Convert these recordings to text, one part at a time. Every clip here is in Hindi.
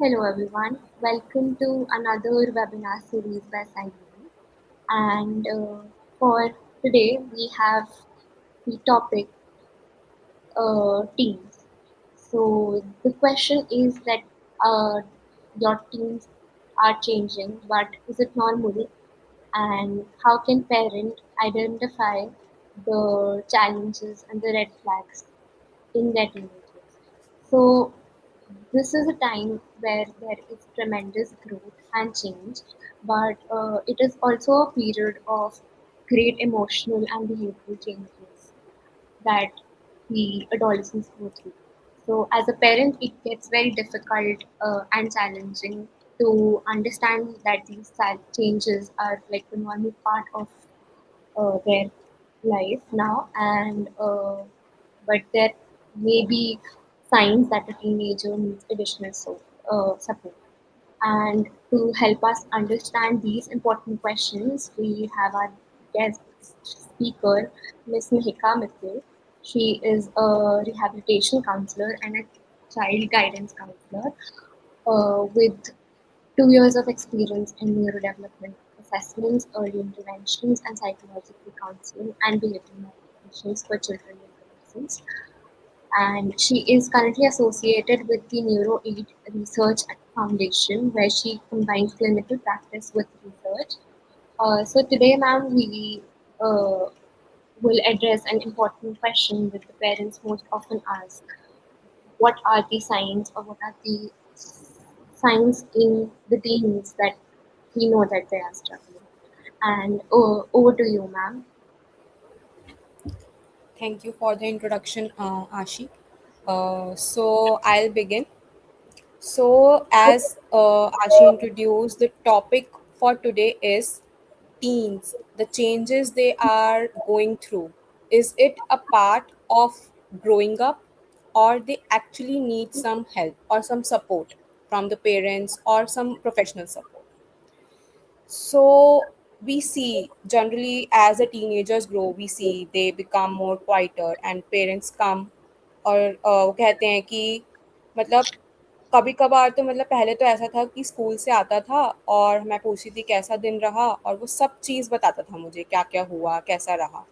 Hello everyone, welcome to another webinar series by Saini. And for today, we have the topic teens. So the question is that uh, your teens are changing, but is it normal? And how can parents identify the challenges and the red flags in their teenagers? So this is a time where there is tremendous growth and change, but it is also a period of great emotional and behavioral changes that the adolescents go through. So, as a parent, it gets very difficult and challenging to understand that these changes are like the normal part of their life now, and but there may be signs that a teenager needs additional support. And to help us understand these important questions, we have our guest speaker, Ms. Mihika Mittal. She is a rehabilitation counselor and a child guidance counselor with 2 years of experience in neurodevelopment assessments, early interventions, and psychological counseling and behavioral modifications for children and adolescents. And she is currently associated with the NeuroAid Research Foundation, where she combines clinical practice with research. So today, ma'am, we will address an important question that the parents most often ask: what are the signs, or what are the signs in the teens that we know that they are struggling? And over to you, ma'am. Thank you for the introduction, Ashi. So I'll begin. So as Ashi introduced, the topic for today is teens, the changes they are going through. Is it a part of growing up, or they actually need some help or some support from the parents or some professional support? So we see generally as the teenagers grow, we see they become more quieter and parents come और वो कहते हैं कि मतलब कभी कभार तो मतलब पहले तो ऐसा था कि स्कूल से आता था और मैं पूछती थी कैसा दिन रहा और वो सब चीज़ बताता था मुझे क्या क्या हुआ कैसा रहा।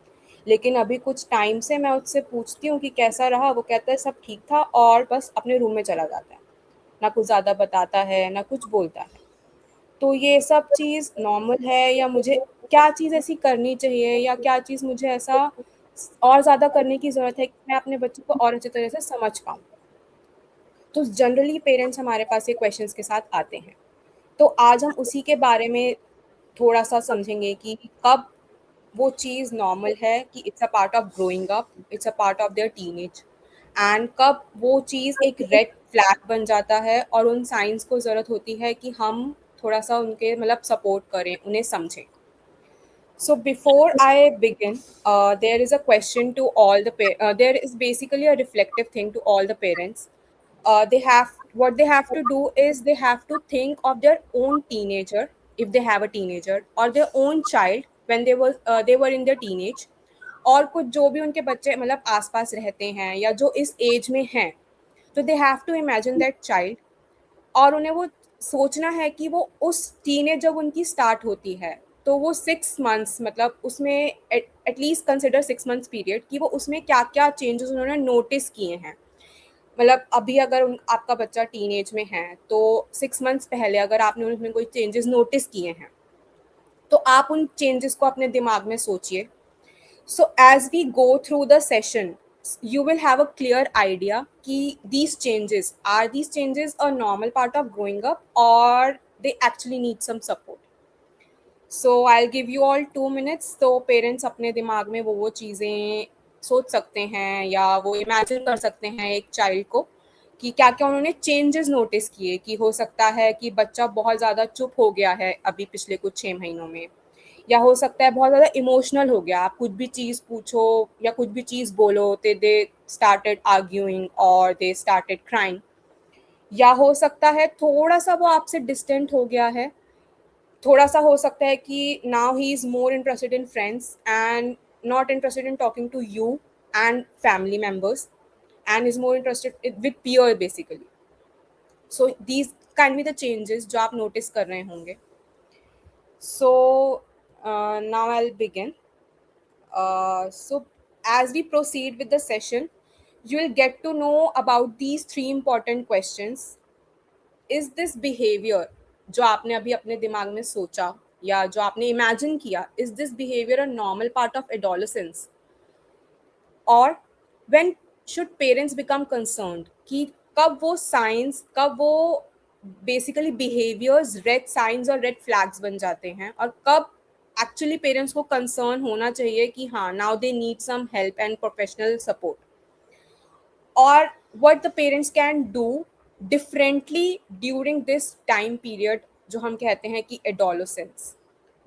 लेकिन अभी कुछ टाइम से मैं उससे पूछती हूँ कि कैसा रहा, वो कहता है सब ठीक था और बस अपने रूम में चला जाता है, ना कुछ ज़्यादा बताता है ना कुछ बोलता है। तो ये सब चीज़ नॉर्मल है या मुझे क्या चीज़ ऐसी करनी चाहिए या क्या चीज़ मुझे ऐसा और ज़्यादा करने की ज़रूरत है कि मैं अपने बच्चे को और अच्छी तरह से समझ पाऊँ? तो जनरली पेरेंट्स हमारे पास ये क्वेश्चंस के साथ आते हैं। तो आज हम उसी के बारे में थोड़ा-सा समझेंगे कि कब वो चीज़ नॉर्मल है कि it's a part of growing up, it's a part of their teenage and कब वो चीज़ एक रेड फ्लैग बन जाता है और उन साइंस को ज़रूरत होती है कि हम थोड़ा-सा उनके मतलब सपोर्ट करें, उन्हें समझें। So before I begin, there is a question to all there is basically a reflective thing to all the parents. They have what they have to do is they have to think of their own teenager if they have a teenager or their own child when they were in their teenage और कुछ जो भी उनके बच्चे मतलब आसपास रहते हैं या जो इस एज में हैं, तो they have to imagine that child और उन्हें वो सोचना है कि वो उस टीनेज जब उनकी स्टार्ट होती है, तो वो 6 मंथ्स मतलब उसमें एटलीस्ट कंसिडर 6 मंथ्स पीरियड कि वो उसमें क्या-क्या चेंजेस उन्होंने नोटिस किए हैं। मतलब अभी अगर आपका बच्चा टीनेज में है, तो 6 मंथ्स पहले अगर आपने उसमें कोई चेंजेस नोटिस किए हैं, तो आप उन चेंजेस को अपने दिमाग में सोचिए। So as we go through the session, you will have a clear idea कि these changes a normal part of growing up or they actually need some support. So I'll give you all 2 minutes. तो parents अपने दिमाग में वो चीज़ें सोच सकते हैं या वो इमेजिन कर सकते हैं एक चाइल्ड को कि क्या क्या उन्होंने चेंजेस नोटिस किए कि हो सकता है कि बच्चा बहुत ज़्यादा चुप हो गया है अभी पिछले कुछ 6 महीनों में, या हो सकता है बहुत ज़्यादा इमोशनल हो गया, आप कुछ भी चीज़ पूछो या कुछ भी चीज़ बोलो तो दे स्टार्टेड आर्ग्यूइंग और दे स्टार्टेड क्राइंग, या हो सकता है थोड़ा सा वो आपसे डिस्टेंट हो गया है, थोड़ा सा हो सकता है कि now he is more interested in friends and not interested in talking to you and family members and is more interested with peer basically. So these can be the changes जो आप नोटिस कर रहे होंगे. So now I will begin. So, as we proceed with the session, you will get to know about these three important questions. Is this behavior जो आपने अभी अपने दिमाग में सोचा या जो आपने इमेजिन किया, is this behavior a normal part of adolescence? और when should parents become concerned कि कब वो साइंस, कब वो बेसिकली बिहेवियर्स रेड साइंस और रेड फ्लैग्स बन जाते हैं, और कब एक्चुअली पेरेंट्स को कंसर्न होना चाहिए कि हाँ, now they need some help and professional support. और what the parents can do differently during this time period जो हम कहते हैं कि adolescence.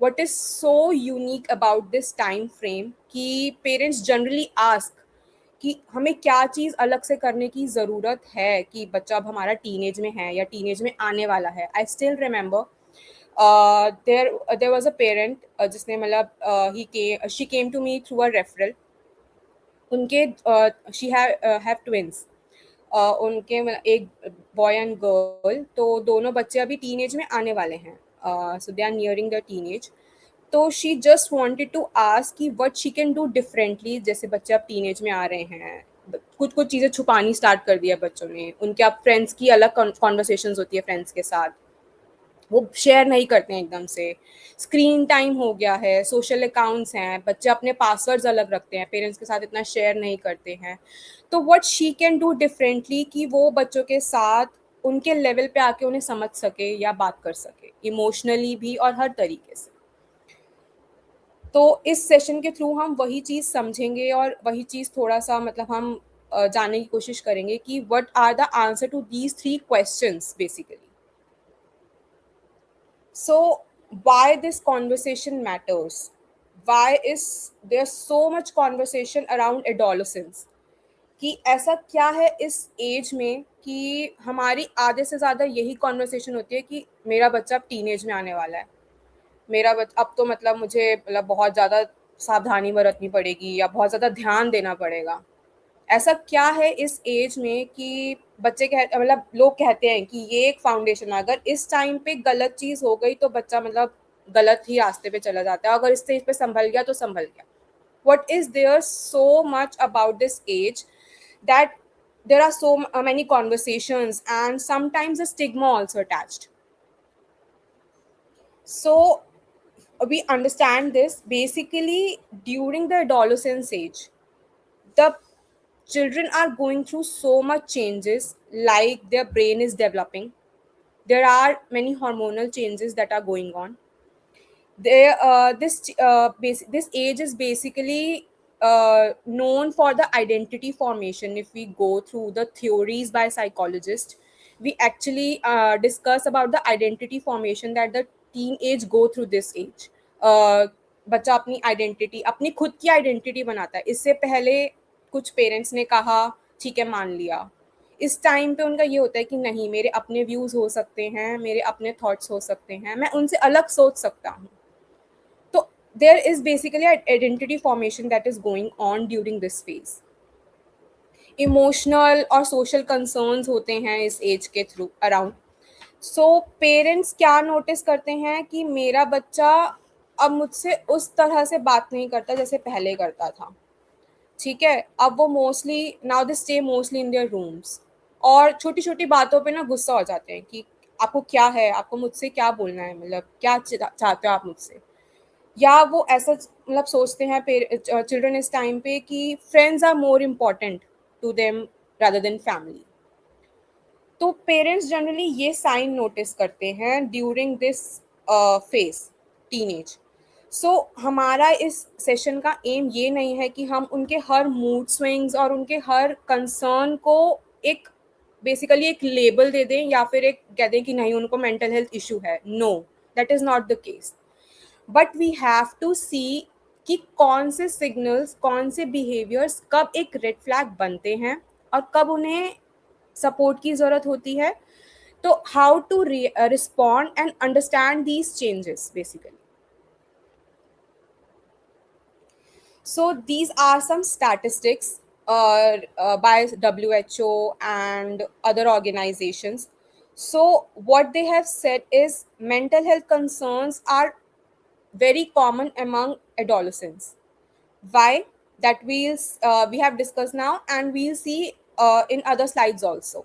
What is so unique about this time frame कि parents generally ask कि हमें क्या चीज़ अलग से करने की ज़रूरत है कि बच्चा अब हमारा टीनेज में है या टीनेज में आने वाला है. I still remember there was a parent जिसने मतलब she came to me through a referral. उनके शी हैव ट्विंस. उनके एक बॉय एंड गर्ल, तो दोनों बच्चे अभी टीनेज में आने वाले हैं. So they are nearing the teenage. तो she just wanted to ask कि what she can do differently. जैसे बच्चे अब टीनेज में आ रहे हैं, कुछ कुछ चीज़ें छुपानी स्टार्ट कर दिया बच्चों ने. उनके अब फ्रेंड्स की अलग कॉन्वर्सेशन होती है फ्रेंड्स के साथ, वो शेयर नहीं करते हैं एकदम से. स्क्रीन टाइम हो गया है, सोशल अकाउंट्स हैं, बच्चे अपने पासवर्ड्स अलग रखते हैं, पेरेंट्स के साथ इतना शेयर नहीं करते हैं. तो what she can do differently कि वो बच्चों के साथ उनके लेवल पे आके उन्हें समझ सके या बात कर सके, इमोशनली भी और हर तरीके से. तो इस सेशन के थ्रू हम वही चीज़ समझेंगे और वही चीज़ थोड़ा सा मतलब हम जानने की कोशिश करेंगे कि what are the answer to these three questions basically. So, why this conversation matters? Why is there so much conversation around adolescence? कि ऐसा क्या है इस एज में कि हमारी आधे से ज़्यादा यही कॉन्वर्सेशन होती है कि मेरा बच्चा अब टीनेज में आने वाला है, मेरा अब तो मतलब मुझे मतलब बहुत ज़्यादा सावधानी बरतनी पड़ेगी या बहुत ज़्यादा ध्यान देना पड़ेगा. ऐसा क्या है इस एज में कि बच्चे मतलब लोग कहते हैं कि ये एक फाउंडेशन है, अगर इस टाइम पे गलत चीज़ हो गई तो बच्चा मतलब गलत ही रास्ते पे चला जाता है, अगर इस स्टेज पे संभल गया तो संभल गया. What is there so much about this age that there are so many conversations and sometimes a stigma also attached. So we understand this basically during the adolescence age. The children are going through so much changes, like their brain is developing. There are many hormonal changes that are going on. This age is basically known for the identity formation. If we go through the theories by psychologists, we actually discuss about the identity formation that the teenage go through this age. बच्चा अपनी आइडेंटिटी, अपनी खुद की आइडेंटिटी बनाता है. इससे पहले कुछ पेरेंट्स ने कहा ठीक है मान लिया, इस टाइम पे उनका ये होता है कि नहीं, मेरे अपने व्यूज़ हो सकते हैं, मेरे अपने थॉट्स हो सकते हैं, मैं उनसे अलग सोच सकता हूँ. तो there is basically an identity formation that is going on during this phase. Emotional और सोशल कंसर्न्स होते हैं इस एज के थ्रू अराउंड. सो पेरेंट्स क्या नोटिस करते हैं कि मेरा बच्चा अब मुझसे उस तरह से बात नहीं करता जैसे पहले करता था. ठीक है, अब वो mostly now they stay mostly in their rooms, और छोटी छोटी बातों पे ना गुस्सा हो जाते हैं कि आपको क्या है, आपको मुझसे क्या बोलना है, मतलब क्या चाहते हो आप मुझसे. या वो ऐसा मतलब सोचते हैं चिल्ड्रन इस टाइम पे कि friends are more important to them rather than family. तो पेरेंट्स जनरली ये साइन नोटिस करते हैं during this phase teenage. So हमारा इस सेशन का एम ये नहीं है कि हम उनके हर मूड स्विंग्स और उनके हर कंसर्न को एक बेसिकली एक लेबल दे दें या फिर एक कह दें कि नहीं उनको मेंटल हेल्थ इशू है. No, that is not the case. But we have to see कि कौन से सिग्नल्स, कौन से बिहेवियर्स कब एक रेड फ्लैग बनते हैं और कब उन्हें सपोर्ट की ज़रूरत होती है. तो how to respond and understand these changes basically. So these are some statistics by WHO and other organizations. So what they have said is mental health concerns are very common among adolescents. Why? That we have discussed now, and we'll see in other slides also.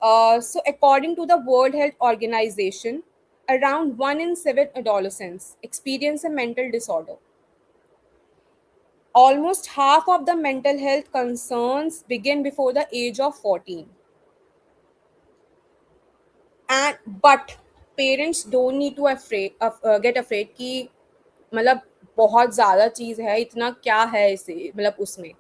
So according to the World Health Organization, around 1 in 7 adolescents experience a mental disorder. Almost half of the mental health concerns begin before the age of 14. And but parents don't need to get afraid कि मतलब बहुत ज़्यादा चीज़ है, इतना क्या है इसे मतलब उसमें.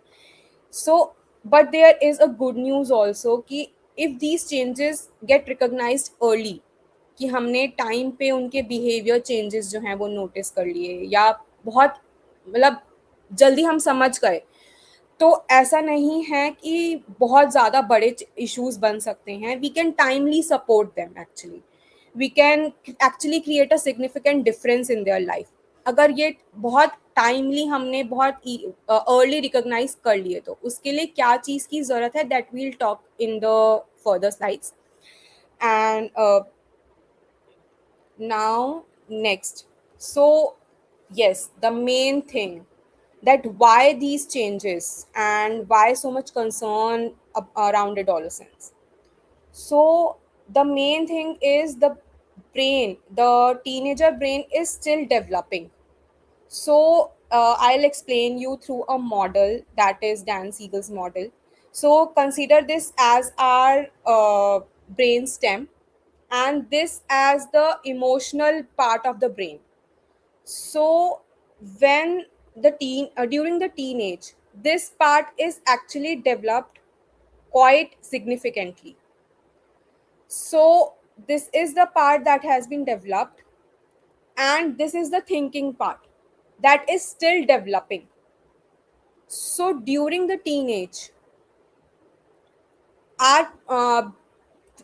So but there is a good news also कि if these changes get recognized early, कि हमने टाइम पे उनके बिहेवियर चेंजेस जो हैं वो नोटिस कर लिए, या बहुत मतलब जल्दी हम समझ गए, तो ऐसा नहीं है कि बहुत ज़्यादा बड़े इश्यूज बन सकते हैं. We can timely support them actually. We can actually create a significant difference in their life अगर ये बहुत टाइमली हमने बहुत अर्ली रिकॉग्नाइज कर लिए. तो उसके लिए क्या चीज़ की ज़रूरत है, that we'll talk in the further slides. And now next, so yes, the main thing, that why these changes and why so much concern around adolescence. So the main thing is the teenager brain is still developing. So I'll explain you through a model, that is Dan Siegel's model. So consider this as our brain stem, and this as the emotional part of the brain. So when during the teenage, this part is actually developed quite significantly. So this is the part that has been developed, and this is the thinking part that is still developing. So during the teenage, our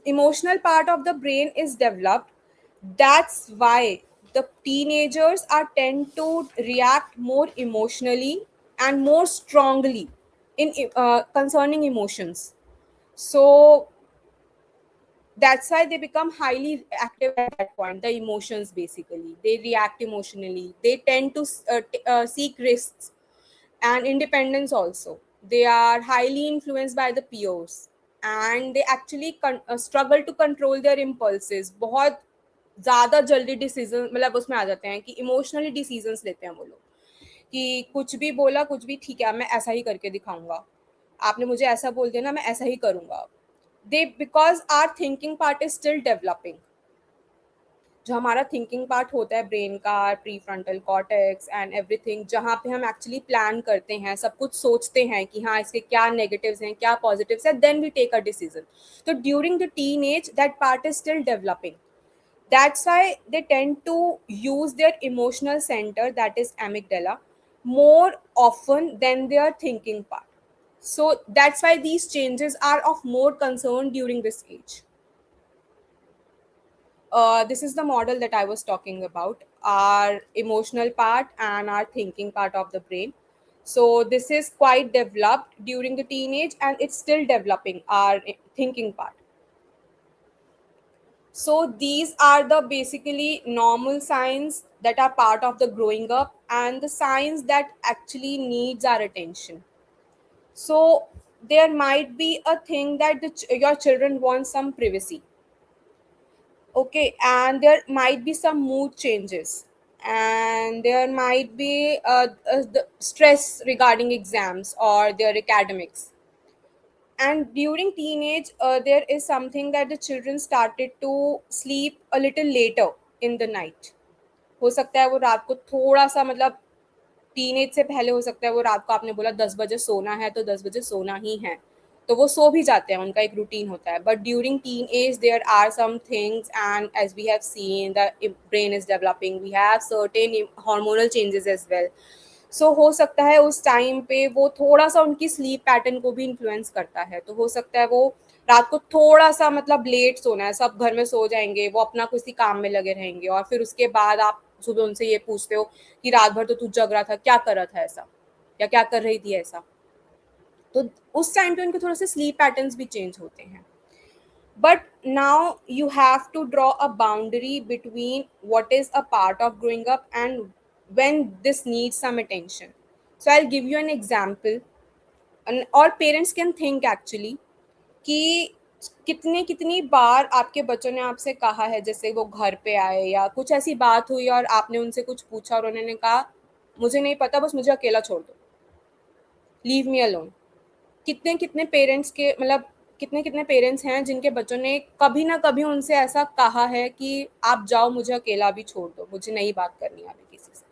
emotional part of the brain is developed. That's why the teenagers are tend to react more emotionally and more strongly in concerning emotions. So that's why they become highly active at that point. The emotions, basically they react emotionally, they tend to seek risks and independence also. They are highly influenced by the peers, and they actually struggle to control their impulses. बहुत ज़्यादा जल्दी डिसीजन मतलब उसमें आ जाते हैं कि इमोशनली डिसीजंस लेते हैं वो लोग, कि कुछ भी बोला कुछ भी ठीक है, मैं ऐसा ही करके दिखाऊंगा, आपने मुझे ऐसा बोल दिया ना, मैं ऐसा ही करूंगा. They because are thinking part is still developing. जो हमारा थिंकिंग पार्ट होता है ब्रेन का, prefrontal cortex and everything, जहाँ पे हम एक्चुअली प्लान करते हैं, सब कुछ सोचते हैं कि हाँ इसके क्या नेगेटिव्स हैं क्या पॉजिटिव्स हैं, then we take a decision. तो during the teenage that part is still developing. That's why they tend to use their emotional center, that is amygdala, more often than their thinking part. So that's why these changes are of more concern during this age. This is the model that I was talking about, our emotional part and our thinking part of the brain. So this is quite developed during the teenage, and it's still developing our thinking part. So these are the basically normal signs that are part of the growing up, and the signs that actually needs our attention. So there might be a thing that your children want some privacy. Okay, and there might be some mood changes, and there might be the stress regarding exams or their academics. And during teenage, there is something that the children started to sleep a little later in the night. हो सकता है वो रात को थोड़ा सा मतलब टीनेज से पहले हो सकता है वो रात को, आपने बोला 10 बजे सोना है तो 10 बजे सोना ही है, तो वो सो भी जाते हैं, उनका एक रूटीन होता है. But during teenage there are some things, and as we have seen the brain is developing, we have certain hormonal changes as well. So हो सकता है उस टाइम पे वो थोड़ा सा उनकी स्लीप पैटर्न को भी इन्फ्लुएंस करता है. तो हो सकता है वो रात को थोड़ा सा मतलब लेट सोना है, सब घर में सो जाएंगे, वो अपना किसी काम में लगे रहेंगे, और फिर उसके बाद आप सुबह उनसे ये पूछते हो कि रात भर तो तू जग रहा था, क्या कर रहा था ऐसा, या क्या कर रही थी ऐसा. तो उस टाइम पे उनके थोड़े से स्लीप पैटर्न्स भी चेंज होते हैं. But now you have to draw a boundary between what is a part of growing up and when this needs some attention. So I'll give you an example, and or parents can think actually कि कितने कितनी बार आपके बच्चों ने आपसे कहा है, जैसे वो घर पे आए या कुछ ऐसी बात हुई और आपने उनसे कुछ पूछा और उन्होंने कहा मुझे नहीं पता, बस मुझे अकेला छोड़ दो, लीव मी अलोन। कितने कितने पेरेंट्स के मतलब कितने कितने पेरेंट्स हैं जिनके बच्चों ने कभी ना कभी उनसे ऐसा कहा है कि आप जाओ, मुझे अकेला भी छोड़ दो, मुझे नहीं बात करनी है अभी किसी से।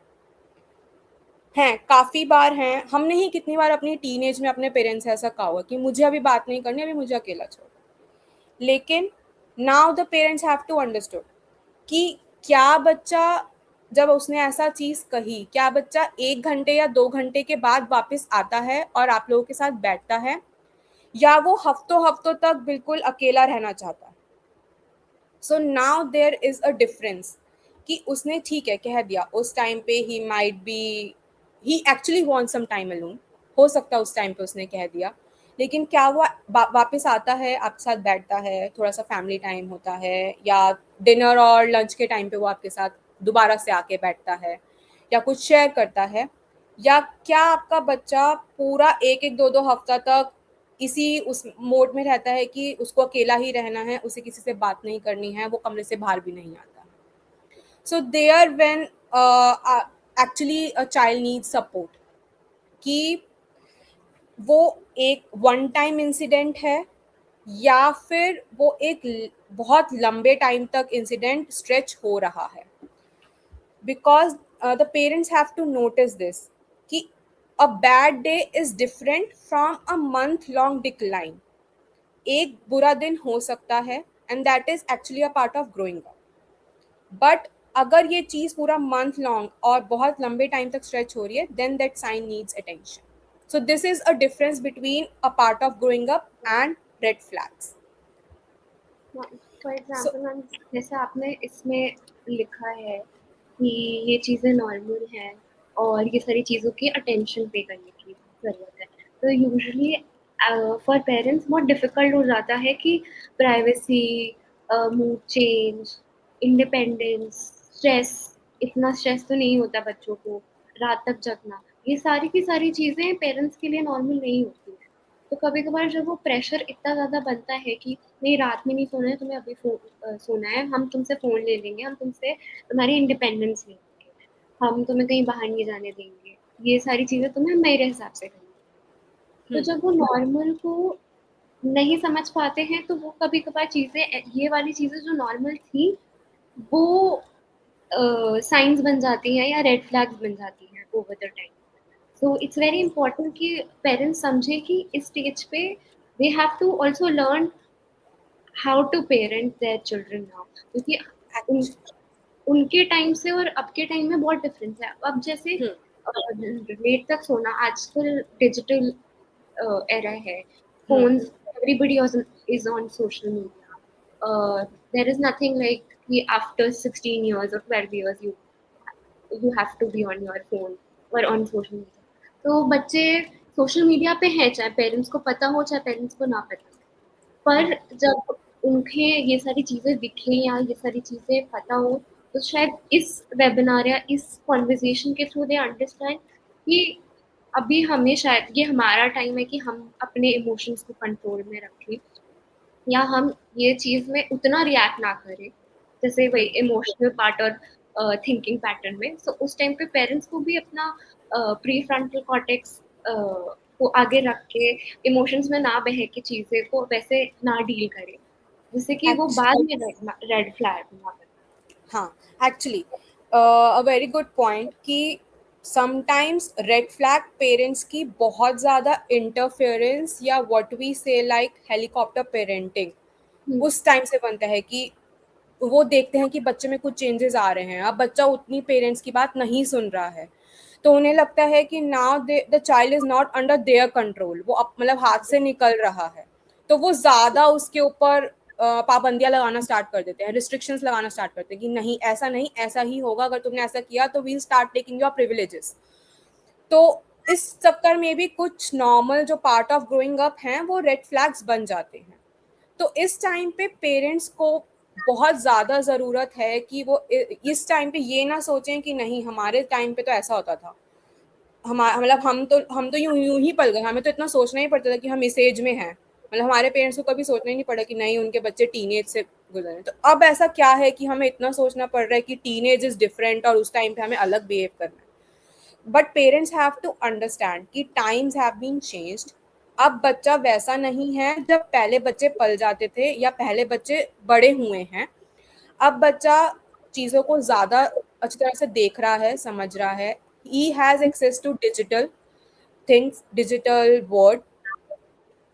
हैं, काफ़ी बार हैं, हमने ही कितनी बार अपनी टीनेज में अपने पेरेंट्स से ऐसा कहा हुआ कि मुझे अभी बात नहीं करनी, अभी मुझे अकेला छोड़ दो। लेकिन now the parents have to understood कि क्या बच्चा, जब उसने ऐसा चीज़ कही, क्या बच्चा 1 घंटे या 2 घंटे के बाद वापस आता है और आप लोगों के साथ बैठता है, या वो हफ्तों हफ्तों तक बिल्कुल अकेला रहना चाहता है। So now there is a difference कि उसने ठीक है कह दिया उस टाइम पे, he might be he actually want some time alone, हो सकता है उस टाइम पे उसने कह दिया, लेकिन क्या वो वापस आता है, आपके साथ बैठता है, थोड़ा सा फैमिली टाइम होता है, या डिनर और लंच के टाइम पे वो आपके साथ दोबारा से आके बैठता है या कुछ शेयर करता है, या क्या आपका बच्चा पूरा एक एक दो दो हफ्ता तक इसी उस मोड में रहता है कि उसको अकेला ही रहना है, उसे किसी से बात नहीं करनी है, वो कमरे से बाहर भी नहीं आता। So there when actually a child needs support, कि वो एक वन टाइम इंसिडेंट है या फिर वो एक बहुत लंबे टाइम तक इंसिडेंट स्ट्रेच हो रहा है। Because the parents have to notice this कि a bad day is different from a month long decline. एक बुरा दिन हो सकता है and that is actually a part of growing up. But अगर ये चीज़ पूरा मंथ लॉन्ग और बहुत लंबे टाइम तक स्ट्रेच हो रही है, then that sign needs attention. So this is a difference between a part of growing up and red flags. For so example ma'am, जैसे आपने इसमें लिखा है कि ये चीज़ें नॉर्मल हैं और ये सारी चीज़ों की अटेंशन पे करने की ज़रूरत है, तो यूजुअली फॉर पेरेंट्स बहुत डिफ़िकल्ट हो जाता है कि privacy, mood change, independence, stress, इतना स्ट्रेस तो नहीं होता बच्चों को, रात तक जगना, ये सारी की सारी चीज़ें पेरेंट्स के लिए नॉर्मल नहीं होती हैं। तो कभी-कभार जब वो प्रेशर इतना ज़्यादा बनता है कि नहीं रात में नहीं सोना है, तुम्हें अभी सोना है, हम तुमसे फ़ोन ले लेंगे, हम तुमसे तुम्हारी इंडिपेंडेंस ले लेंगे, हम तुम्हें कहीं बाहर नहीं जाने देंगे, ये सारी चीज़ें तुम्हें मेरे हिसाब से करनी है। तो जब वो नॉर्मल को नहीं समझ पाते हैं, तो वो कभी-कभार चीज़ें ये वाली चीज़ें जो नॉर्मल थी, वो साइन्स बन जाती हैं या रेड फ्लैग्स बन जाती हैं over the time. So it's very important कि पेरेंट्स समझे कि इस स्टेज पे they have to also learn how to parent their children now, क्योंकि उन उनके टाइम से और अब के टाइम में बहुत डिफरेंस है। अब जैसे लेट तक सोना आजकल डिजिटल एरा है, phones, everybody is on social media, there is nothing like कि after 16 years or 12 years you have to be on your phone or on social media। तो बच्चे सोशल मीडिया पे हैं, चाहे पेरेंट्स को पता हो चाहे पेरेंट्स को ना पता हो, पर जब उन्हें ये सारी चीज़ें दिखें या ये सारी चीज़ें पता हो, तो शायद इस वेबिनार या इस कॉन्वर्सेशन के थ्रू दे अंडरस्टैंड कि अभी हमें शायद ये हमारा टाइम है कि हम अपने इमोशंस को कंट्रोल में रखें, या हम ये चीज़ में उतना रिएक्ट ना करें, जैसे वही इमोशनल पार्ट और थिंकिंग पैटर्न में। सो उस टाइम पे पेरेंट्स को भी अपना प्री फ्रंटल कॉर्टेक्स को आगे रख के इमोशंस में ना बह के चीज़ें को वैसे ना डील करें, जिससे कि वो बाद एक्चुअली में रेड फ्लैग ना बने। हाँ, actually a very good point कि समटाइम्स रेड फ्लैग पेरेंट्स की बहुत ज़्यादा इंटरफेरेंस या व्हाट वी से लाइक हेलीकॉप्टर पेरेंटिंग हुँ, उस टाइम से बनता है कि वो देखते हैं कि बच्चे में कुछ चेंजेस आ रहे हैं, अब बच्चा उतनी पेरेंट्स की बात नहीं सुन रहा है, तो उन्हें लगता है कि now the child is not under their control, वो मतलब हाथ से निकल रहा है, तो वो ज़्यादा उसके ऊपर पाबंदियां लगाना स्टार्ट कर देते हैं, रिस्ट्रिक्शंस लगाना स्टार्ट करते हैं कि नहीं ऐसा नहीं, ऐसा ही होगा, अगर तुमने ऐसा किया तो we'll start taking your privileges. तो इस चक्कर में भी कुछ नॉर्मल जो पार्ट ऑफ ग्रोइंग अप हैं वो रेड फ्लैग्स बन जाते हैं। तो इस टाइम पे पेरेंट्स को बहुत ज़्यादा ज़रूरत है कि वो इस टाइम पे ये ना सोचें कि नहीं हमारे टाइम पे तो ऐसा होता था, मतलब हम तो यूं ही पल गए, हमें तो इतना सोचना ही पड़ता था कि हम इस एज में हैं, मतलब हमारे पेरेंट्स को कभी सोचना ही नहीं पड़ा कि नहीं उनके बच्चे टीनेज से गुजरे। तो अब ऐसा क्या है कि हमें इतना सोचना पड़ रहा है कि टीनेज इज डिफरेंट और उस टाइम पे हमें अलग बिहेव करना है। But parents have to understand कि टाइम्स हैव बीन चेंज्ड। अब बच्चा वैसा नहीं है जब पहले बच्चे पल जाते थे या पहले बच्चे बड़े हुए हैं। अब बच्चा चीज़ों को ज़्यादा अच्छी तरह से देख रहा है, समझ रहा है। He has access to digital things, digital world.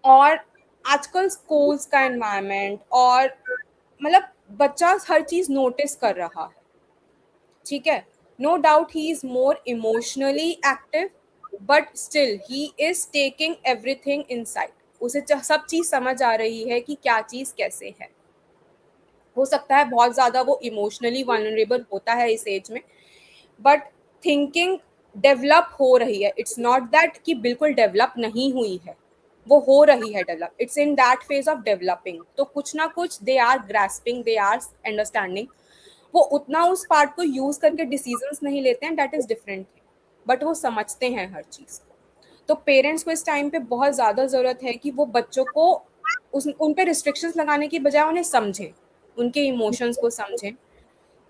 और आजकल स्कूल्स का एनवायरनमेंट और मतलब बच्चा हर चीज़ नोटिस कर रहा है, ठीक है। No doubt he is more emotionally active, but still he is taking everything inside. उसे सब चीज़ समझ आ रही है कि क्या चीज़ कैसे है। हो सकता है बहुत ज़्यादा वो इमोशनली वल्नरेबल होता है इस एज में, बट थिंकिंग डेवलप हो रही है। इट्स नॉट दैट कि बिल्कुल डेवलप नहीं हुई है, वो हो रही है develop. It's in that phase of developing. तो कुछ ना कुछ they are grasping, they are understanding. वो उतना उस पार्ट को यूज करके डिसीजंस नहीं लेते हैं, दैट इज डिफरेंट, बट वो समझते हैं हर चीज़ को। तो पेरेंट्स को इस टाइम पे बहुत ज़्यादा ज़रूरत है कि वो बच्चों को उन पे रिस्ट्रिक्शंस लगाने की बजाय उन्हें समझें, उनके इमोशंस को समझें।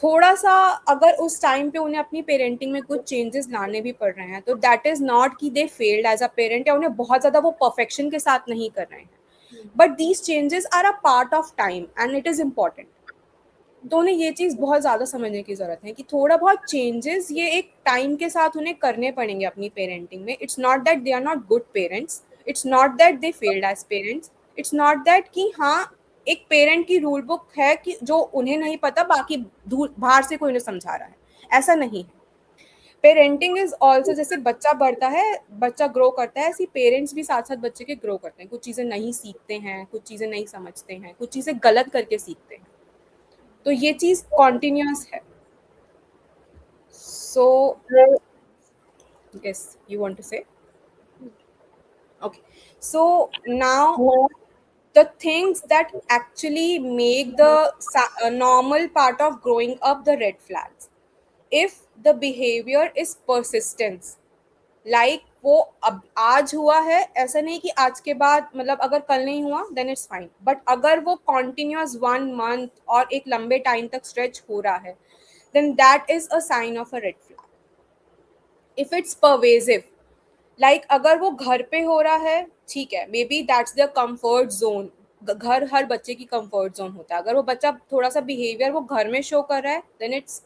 थोड़ा सा अगर उस टाइम पे उन्हें अपनी पेरेंटिंग में कुछ चेंजेस लाने भी पड़ रहे हैं तो दैट इज़ नॉट कि they failed as a parent या उन्हें बहुत ज़्यादा वो परफेक्शन के साथ नहीं कर रहे हैं, but these changes are a part of time and it is important. तो उन्हें ये चीज़ बहुत ज़्यादा समझने की ज़रूरत है कि थोड़ा बहुत चेंजेस ये एक टाइम के साथ उन्हें करने पड़ेंगे अपनी पेरेंटिंग में। It's not that they are not good parents, it's not that they failed as parents, it's not that कि हाँ एक पेरेंट की रूल बुक है कि जो उन्हें नहीं पता बाकी बाहर से कोई उन्हें समझा रहा है, ऐसा नहीं है। पेरेंटिंग इज ऑल्सो, जैसे बच्चा बढ़ता है, बच्चा ग्रो करता है, ऐसी पेरेंट्स भी साथ साथ बच्चे के ग्रो करते हैं। कुछ चीज़ें नहीं सीखते हैं, कुछ चीज़ें नहीं समझते हैं, कुछ चीज़ें गलत करके सीखते हैं। तो ये चीज़ कॉन्टिन्यूस है। सो yes, you want to say? Okay, so now the things that actually make the normal part of growing up the red flags. If the behavior is persistence, like वो अब आज हुआ है, ऐसा नहीं कि आज के बाद मतलब अगर कल नहीं हुआ देन इट्स फाइन, बट अगर वो कॉन्टिन्यूस 1 मंथ और एक लंबे टाइम तक स्ट्रेच हो रहा है then that is a sign of a red flag. If it's pervasive, like अगर वो घर पे हो रहा है, ठीक है, maybe that's the comfort zone. घर हर बच्चे की कंफर्ट जोन होता है। अगर वो बच्चा थोड़ा सा बिहेवियर वो घर में शो कर रहा है देन इट्स,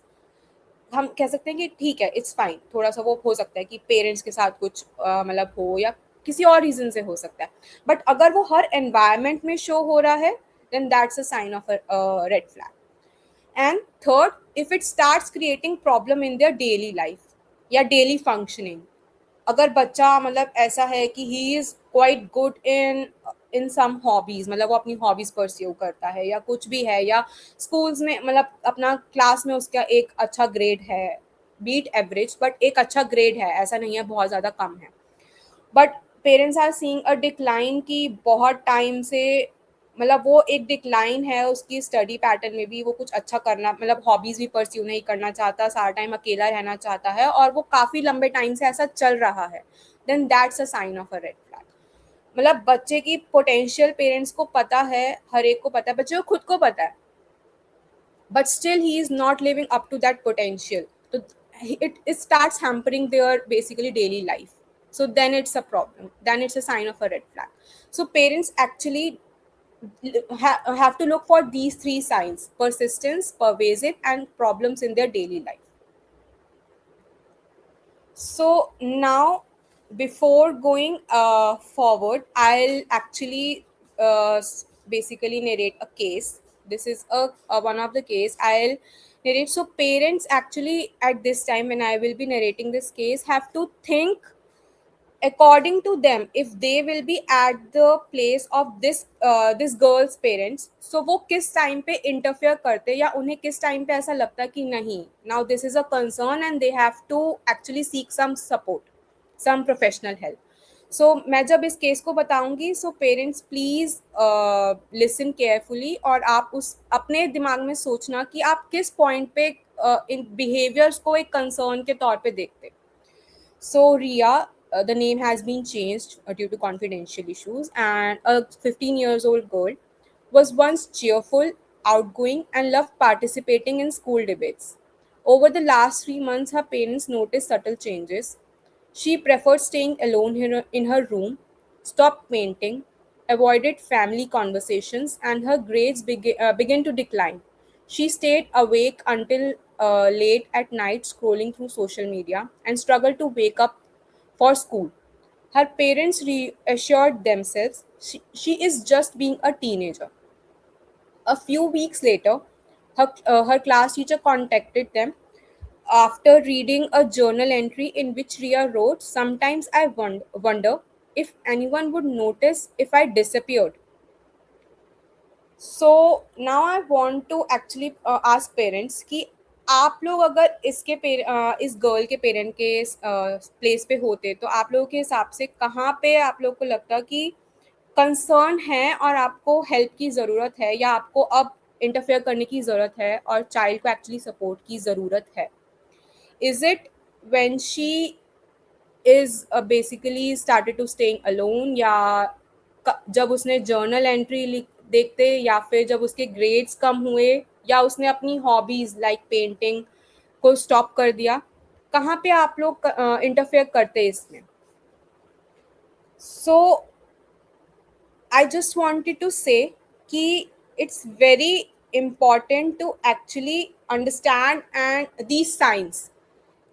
हम कह सकते हैं कि ठीक है, इट्स फाइन। थोड़ा सा वो हो सकता है कि पेरेंट्स के साथ कुछ मतलब हो या किसी और रीजन से हो सकता है। बट अगर वो हर एनवायरनमेंट में शो हो रहा है then that's a sign of red flag. And third, if it starts creating problem in their daily life या डेली फंक्शनिंग। अगर बच्चा मतलब ऐसा है कि he is quite good in in some hobbies, मतलब वो अपनी हॉबीज परस्यू करता है या कुछ भी है, या स्कूल्स में मतलब अपना क्लास में उसका एक अच्छा ग्रेड है, बीट एवरेज बट एक अच्छा ग्रेड है, ऐसा नहीं है बहुत ज़्यादा कम है, but parents are seeing a decline की बहुत टाइम से, मतलब वो एक डिक्लाइन है उसकी स्टडी पैटर्न में भी, वो कुछ अच्छा करना मतलब हॉबीज भी परस्यू नहीं करना चाहता, सारा टाइम अकेला रहना चाहता है और वो काफ़ी लंबे टाइम से ऐसा चल रहा है, then that's a sign of a red flag. मतलब बच्चे की पोटेंशियल पेरेंट्स को पता है, हर एक को पता है, बच्चे को खुद को पता है, but still he is not living up to that potential. So it starts hampering their basically daily life. So then it's a problem, then it's a sign of a red flag. So parents actually have to look for these three signs: persistence, pervasive, and problems in their daily life. So now, before going forward, I'll actually basically narrate a case. This is a one of the case I'll narrate. So parents actually at this time when I will be narrating this case have to think according to them if they will be at the place of this girl's parents, so वो किस टाइम पे इंटरफेयर करते या उन्हें किस टाइम पे ऐसा लगता कि नहीं, now this is a concern and they have to actually seek some support, some professional help. सो मैं जब इस केस को बताऊंगी, so parents please listen carefully, और आप उस अपने दिमाग में सोचना कि आप किस पॉइंट पे इन बिहेवियर्स को एक कंसर्न के तौर पे देखते। So, Ria, the name has been changed due to confidential issues, and a 15 years old girl was once cheerful, outgoing, and loved participating in school debates. Over the last 3 months, her parents noticed subtle changes. She preferred staying alone in her room, stopped painting, avoided family conversations, and her grades began to decline. She stayed awake until late at night scrolling through social media and struggled to wake up for school. Her parents reassured themselves she is just being a teenager. A few weeks later, her class teacher contacted them after reading a journal entry in which Ria wrote, "Sometimes I wonder if anyone would notice if I disappeared." So now I want to actually ask parents कि आप लोग अगर इस गर्ल के पेरेंट के प्लेस पे होते तो आप लोगों के हिसाब से कहाँ पे आप लोग को लगता कि कंसर्न है और आपको हेल्प की ज़रूरत है, या आपको अब इंटरफेयर करने की ज़रूरत है और चाइल्ड को एक्चुअली सपोर्ट की ज़रूरत है? Is it when she is basically started to staying alone, या जब उसने जर्नल एंट्री देखते, या फिर जब उसके ग्रेड्स कम हुए, या उसने अपनी हॉबीज लाइक पेंटिंग को स्टॉप कर दिया? कहाँ पे आप लोग इंटरफेयर करते इसमें? सो आई जस्ट वांटेड टू से कि it's very important to actually understand and these signs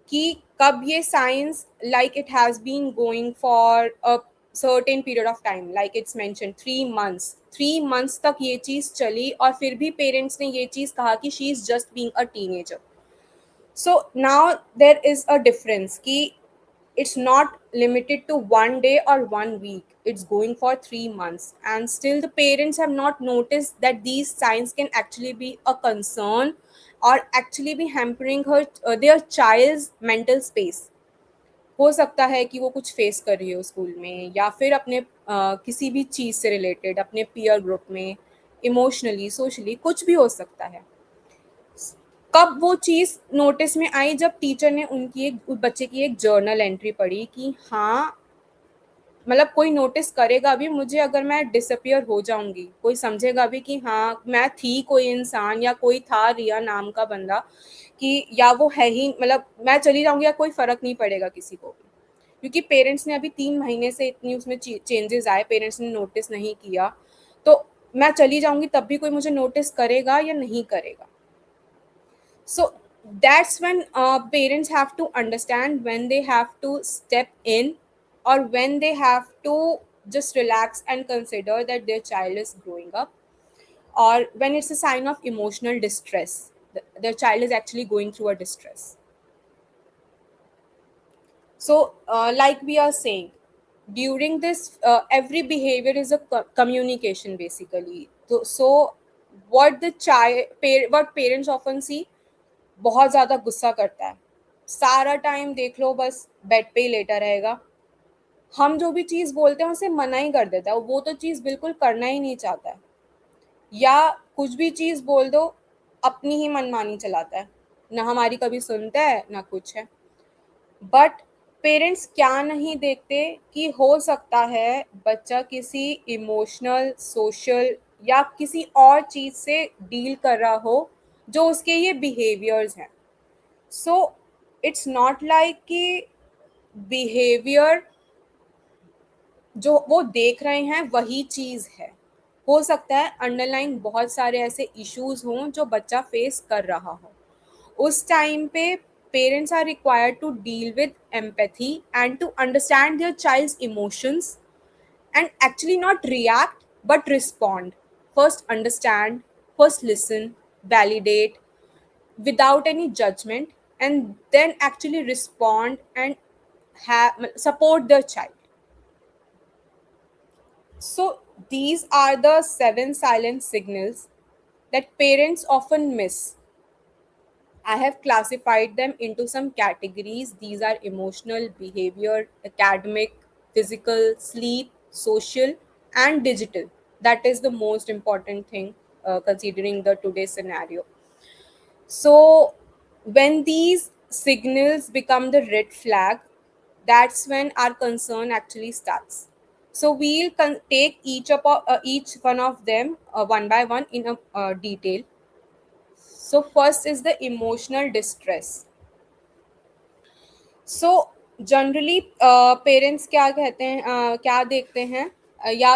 कि कब ये signs like it has been going for a certain period of time, like it's mention 3 months तक ये चीज़ चली और फिर भी पेरेंट्स ने ये चीज़ कहा कि she is just being a teenager. So now there is a difference कि it's not limited to one day or one week. It's going for 3 months, and still the parents have not noticed that these signs can actually be a concern or actually be hampering their child's mental space. हो सकता है कि वो कुछ फेस कर रही हो स्कूल में, या फिर अपने किसी भी चीज़ से रिलेटेड अपने पीयर ग्रुप में, इमोशनली, सोशली, कुछ भी हो सकता है. कब वो चीज़ नोटिस में आई? जब टीचर ने उनकी एक बच्चे की एक जर्नल एंट्री पढ़ी कि हाँ, मतलब कोई नोटिस करेगा भी मुझे अगर मैं डिसअपियर हो जाऊंगी, कोई समझेगा भी कि हाँ मैं थी कोई इंसान, या कोई था रिया नाम का बंदा, कि या वो है ही, मतलब मैं चली जाऊंगी या कोई फर्क नहीं पड़ेगा किसी को भी, क्योंकि पेरेंट्स ने अभी 3 महीने से इतनी उसमें चेंजेस आए, पेरेंट्स ने नोटिस नहीं किया, तो मैं चली जाऊंगी तब भी कोई मुझे नोटिस करेगा या नहीं करेगा? So that's when parents have to understand when they have to step in, or when they have to just relax and consider that their child is growing up, or when it's a sign of emotional distress. Their child is actually going through a distress. So, like we are saying, during this, every behavior is a communication basically. So what what parents often see, बहुत ज़्यादा गुस्सा करता है, सारा टाइम देख लो बस बेड पे ही लेटा रहेगा, हम जो भी चीज़ बोलते हैं उसे मना ही कर देता है, वो तो चीज़ बिल्कुल करना ही नहीं चाहता है, या कुछ भी चीज़ बोल दो अपनी ही मनमानी चलाता है, ना हमारी कभी सुनता है ना कुछ है. बट पेरेंट्स क्या नहीं देखते कि हो सकता है बच्चा किसी इमोशनल, सोशल, या किसी और चीज़ से डील कर रहा हो जो उसके ये बिहेवियर्स हैं. सो इट्स नॉट लाइक कि बिहेवियर जो वो देख रहे हैं वही चीज़ है. हो सकता है अंडरलाइन बहुत सारे ऐसे इश्यूज हों जो बच्चा फेस कर रहा हो. उस टाइम पे parents are required to deal with empathy and to understand their child's emotions, and actually not react but respond. First understand, first listen, validate without any judgment, and then actually respond and support the child. So these are the 7 silent signals that parents often miss. I have classified them into some categories. These are emotional, behavior, academic, physical, sleep, social, and digital. That is the most important thing considering the today's scenario. So when these signals become the red flag, that's when our concern actually starts. So we'll take each one of them one by one in a detail. So first is the emotional distress. So generally parents क्या कहते हैं, क्या देखते हैं, या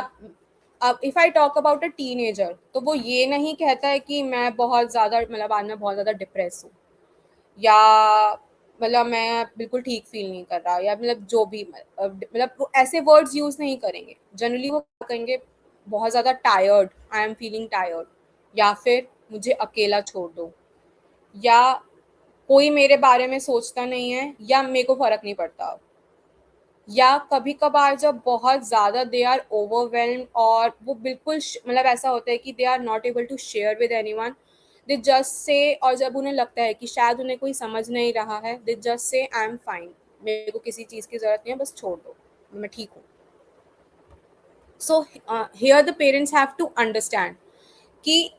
अब if I talk about a teenager, तो वो ये नहीं कहता है कि मैं बहुत ज़्यादा मतलब आज मैं बहुत ज़्यादा डिप्रेस हूँ, या मतलब मैं बिल्कुल ठीक फील नहीं कर रहा, या मतलब जो भी मतलब वो ऐसे वर्ड्स यूज़ नहीं करेंगे। जनरली वो क्या कहेंगे, बहुत ज़्यादा tired, I am feeling tired, या फिर मुझे अकेला छोड़ दो, या कोई मेरे बारे में सोचता नहीं है, या मेरे को फ़र्क नहीं पड़ता। या कभी-कभार जब बहुत ज़्यादा दे आर ओवरवेल्म्ड और वो बिल्कुल मतलब ऐसा होता है कि they are not able to share with anyone, they just say, और जब उन्हें लगता है कि शायद उन्हें कोई समझ नहीं रहा है, दे जस्ट से आई एम फाइन, मेरे को किसी चीज़ की ज़रूरत नहीं है, बस छोड़ दो, मैं ठीक हूँ। So here the parents have to understand कि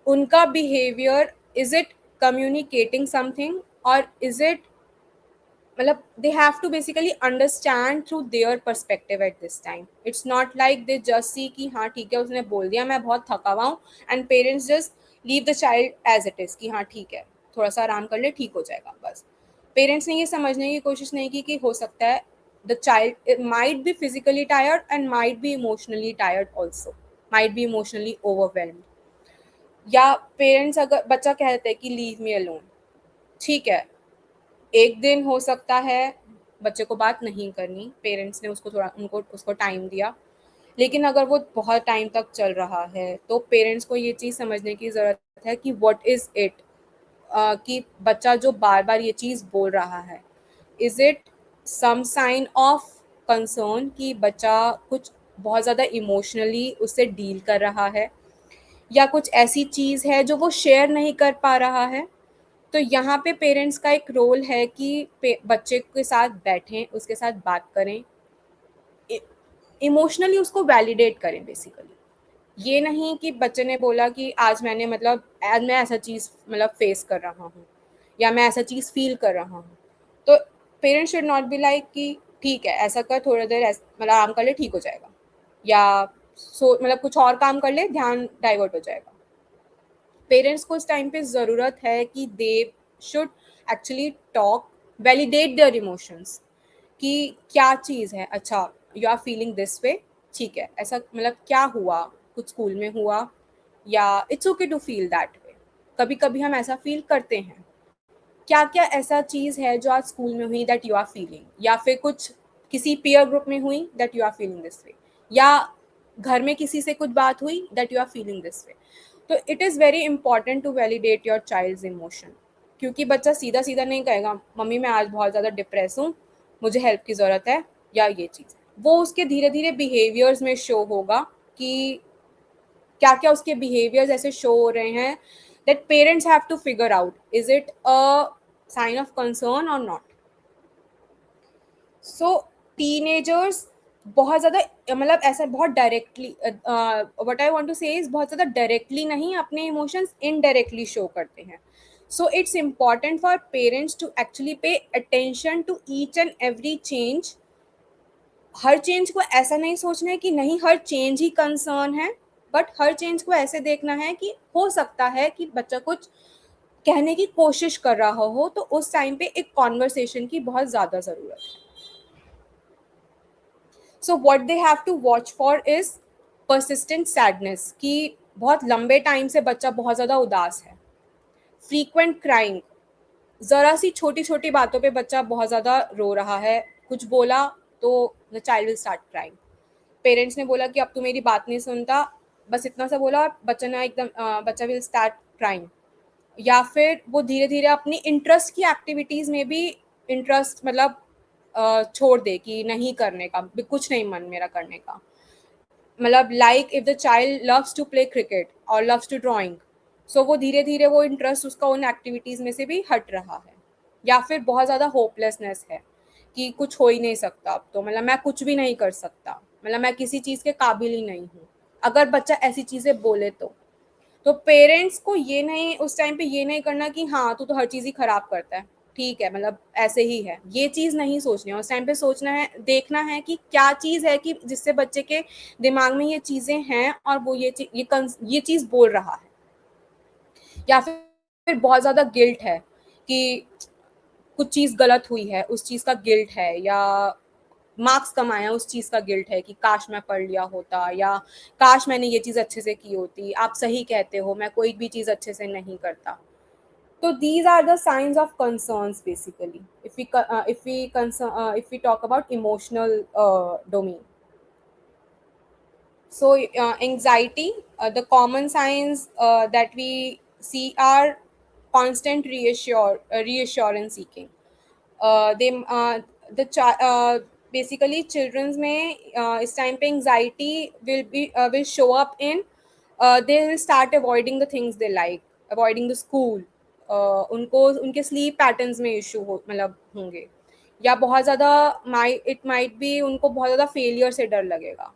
उनका behaviour, is it communicating something, और इज़ इट मतलब they have to basically understand through their perspective at this time. It's not like they just see कि हाँ ठीक है उसने बोल दिया मैं बहुत थका हुआ हूँ, and parents just leave the child as it is कि हाँ ठीक है थोड़ा सा आराम कर ले ठीक हो जाएगा बस। पेरेंट्स ने ये समझने की कोशिश नहीं की कि हो सकता है the child might be physically tired and might be emotionally tired also, might be emotionally overwhelmed, या पेरेंट्स अगर बच्चा कहते हैं कि लीव मी अलोन, ठीक है एक दिन हो सकता है बच्चे को बात नहीं करनी, पेरेंट्स ने उसको थोड़ा उनको उसको टाइम दिया, लेकिन अगर वो बहुत टाइम तक चल रहा है तो पेरेंट्स को ये चीज़ समझने की ज़रूरत है कि व्हाट इज़ इट, कि बच्चा जो बार बार ये चीज़ बोल रहा है, is it some sign of concern कि बच्चा कुछ बहुत ज़्यादा इमोशनली उससे डील कर रहा है, या कुछ ऐसी चीज़ है जो वो शेयर नहीं कर पा रहा है। तो यहाँ पे पेरेंट्स का एक रोल है कि बच्चे के साथ बैठें, उसके साथ बात करें, इमोशनली उसको वैलिडेट करें बेसिकली। ये नहीं कि बच्चे ने बोला कि आज मैंने मतलब आज मैं ऐसा चीज़ मतलब फेस कर रहा हूँ, या मैं ऐसा चीज़ फील कर रहा हूँ, तो parents should not be like कि ठीक है ऐसा कर थोड़ी देर मतलब आराम कर ले ठीक हो जाएगा, या सो मतलब कुछ और काम कर ले ध्यान डाइवर्ट हो जाएगा। पेरेंट्स को उस टाइम पे ज़रूरत है कि they should actually talk, validate their emotions, कि क्या चीज़ है, अच्छा you are feeling this way, ठीक है ऐसा मतलब क्या हुआ, कुछ स्कूल में हुआ, या it's okay to feel that way, कभी कभी हम ऐसा फील करते हैं, क्या क्या ऐसा चीज़ है जो आज स्कूल में हुई दैट यू आर फीलिंग, या फिर कुछ किसी पीयर ग्रुप में हुई that you are feeling this way, या घर में किसी से कुछ बात हुई that you are feeling this way. तो it is very important to validate your child's emotion, क्योंकि बच्चा सीधा सीधा नहीं कहेगा मम्मी मैं आज बहुत ज़्यादा डिप्रेस हूँ, मुझे हेल्प की ज़रूरत है, या ये चीज़ वो उसके धीरे धीरे बिहेवियर्स में शो होगा कि क्या क्या उसके बिहेवियर्स ऐसे शो हो रहे हैं that parents have to figure out is it a sign of concern और नॉट। सो टीनेजर्स बहुत ज़्यादा मतलब ऐसा बहुत directly what I want to say is बहुत ज़्यादा डायरेक्टली नहीं अपने इमोशंस इनडायरेक्टली शो करते हैं। So it's important for parents to actually pay attention to each and every change. हर चेंज को ऐसा नहीं सोचना है कि नहीं हर चेंज ही कंसर्न है, बट हर चेंज को ऐसे देखना है कि हो सकता है कि बच्चा कुछ कहने की कोशिश कर रहा हो, तो उस टाइम पे एक कॉन्वर्सेशन की बहुत ज़्यादा ज़रूरत है। So what they have to watch for is persistent sadness, कि बहुत लंबे टाइम से बच्चा बहुत ज़्यादा उदास है, फ्रीक्वेंट क्राइंग, ज़रा सी छोटी छोटी बातों पे बच्चा बहुत ज़्यादा रो रहा है, कुछ बोला तो the child will start crying, parents ने बोला कि अब तू मेरी बात नहीं सुनता, बस इतना सा बोला बच्चा ने एकदम बच्चा विल स्टार्ट क्राइंग, या फिर वो धीरे धीरे अपनी इंटरेस्ट की एक्टिविटीज़ में भी इंटरेस्ट मतलब छोड़ दे कि नहीं करने का, कुछ नहीं मन मेरा करने का, मतलब like if the child loves to play cricket और लव्स टू ड्राइंग, सो वो धीरे धीरे वो इंटरेस्ट उसका उन एक्टिविटीज़ में से भी हट रहा है, या फिर बहुत ज़्यादा होपलेसनेस है कि कुछ हो ही नहीं सकता, अब तो मतलब मैं कुछ भी नहीं कर सकता, मतलब मैं किसी चीज़ के काबिल ही नहीं हूँ, अगर बच्चा ऐसी चीज़ें बोले तो पेरेंट्स को ये नहीं, उस टाइम पे ये नहीं करना कि हाँ तू तो हर चीज़ ही खराब करता है, ठीक है मतलब ऐसे ही है, ये चीज़ नहीं सोचनी है उस टाइम पे। सोचना है, देखना है कि क्या चीज़ है कि जिससे बच्चे के दिमाग में ये चीज़ें हैं और वो ये चीज़ बोल रहा है। या फिर बहुत ज़्यादा गिल्ट है कि कुछ चीज़ गलत हुई है, उस चीज़ का गिल्ट है, या मार्क्स कम आए हैं उस चीज़ का गिल्ट है कि काश मैं पढ़ लिया होता, या काश मैंने ये चीज़ अच्छे से की होती, आप सही कहते हो मैं कोई भी चीज़ अच्छे से नहीं करता। तो these are the signs of concerns basically, if we talk about emotional domain. So, anxiety, the common signs that we see are constant reassurance seeking. They the basically children's में इस time पे anxiety will show up in, they will start avoiding the things they like, avoiding the school, उनको उनके sleep patterns में issue हो मतलब होंगे, या बहुत ज़्यादा it might be उनको बहुत ज़्यादा failure से डर लगेगा।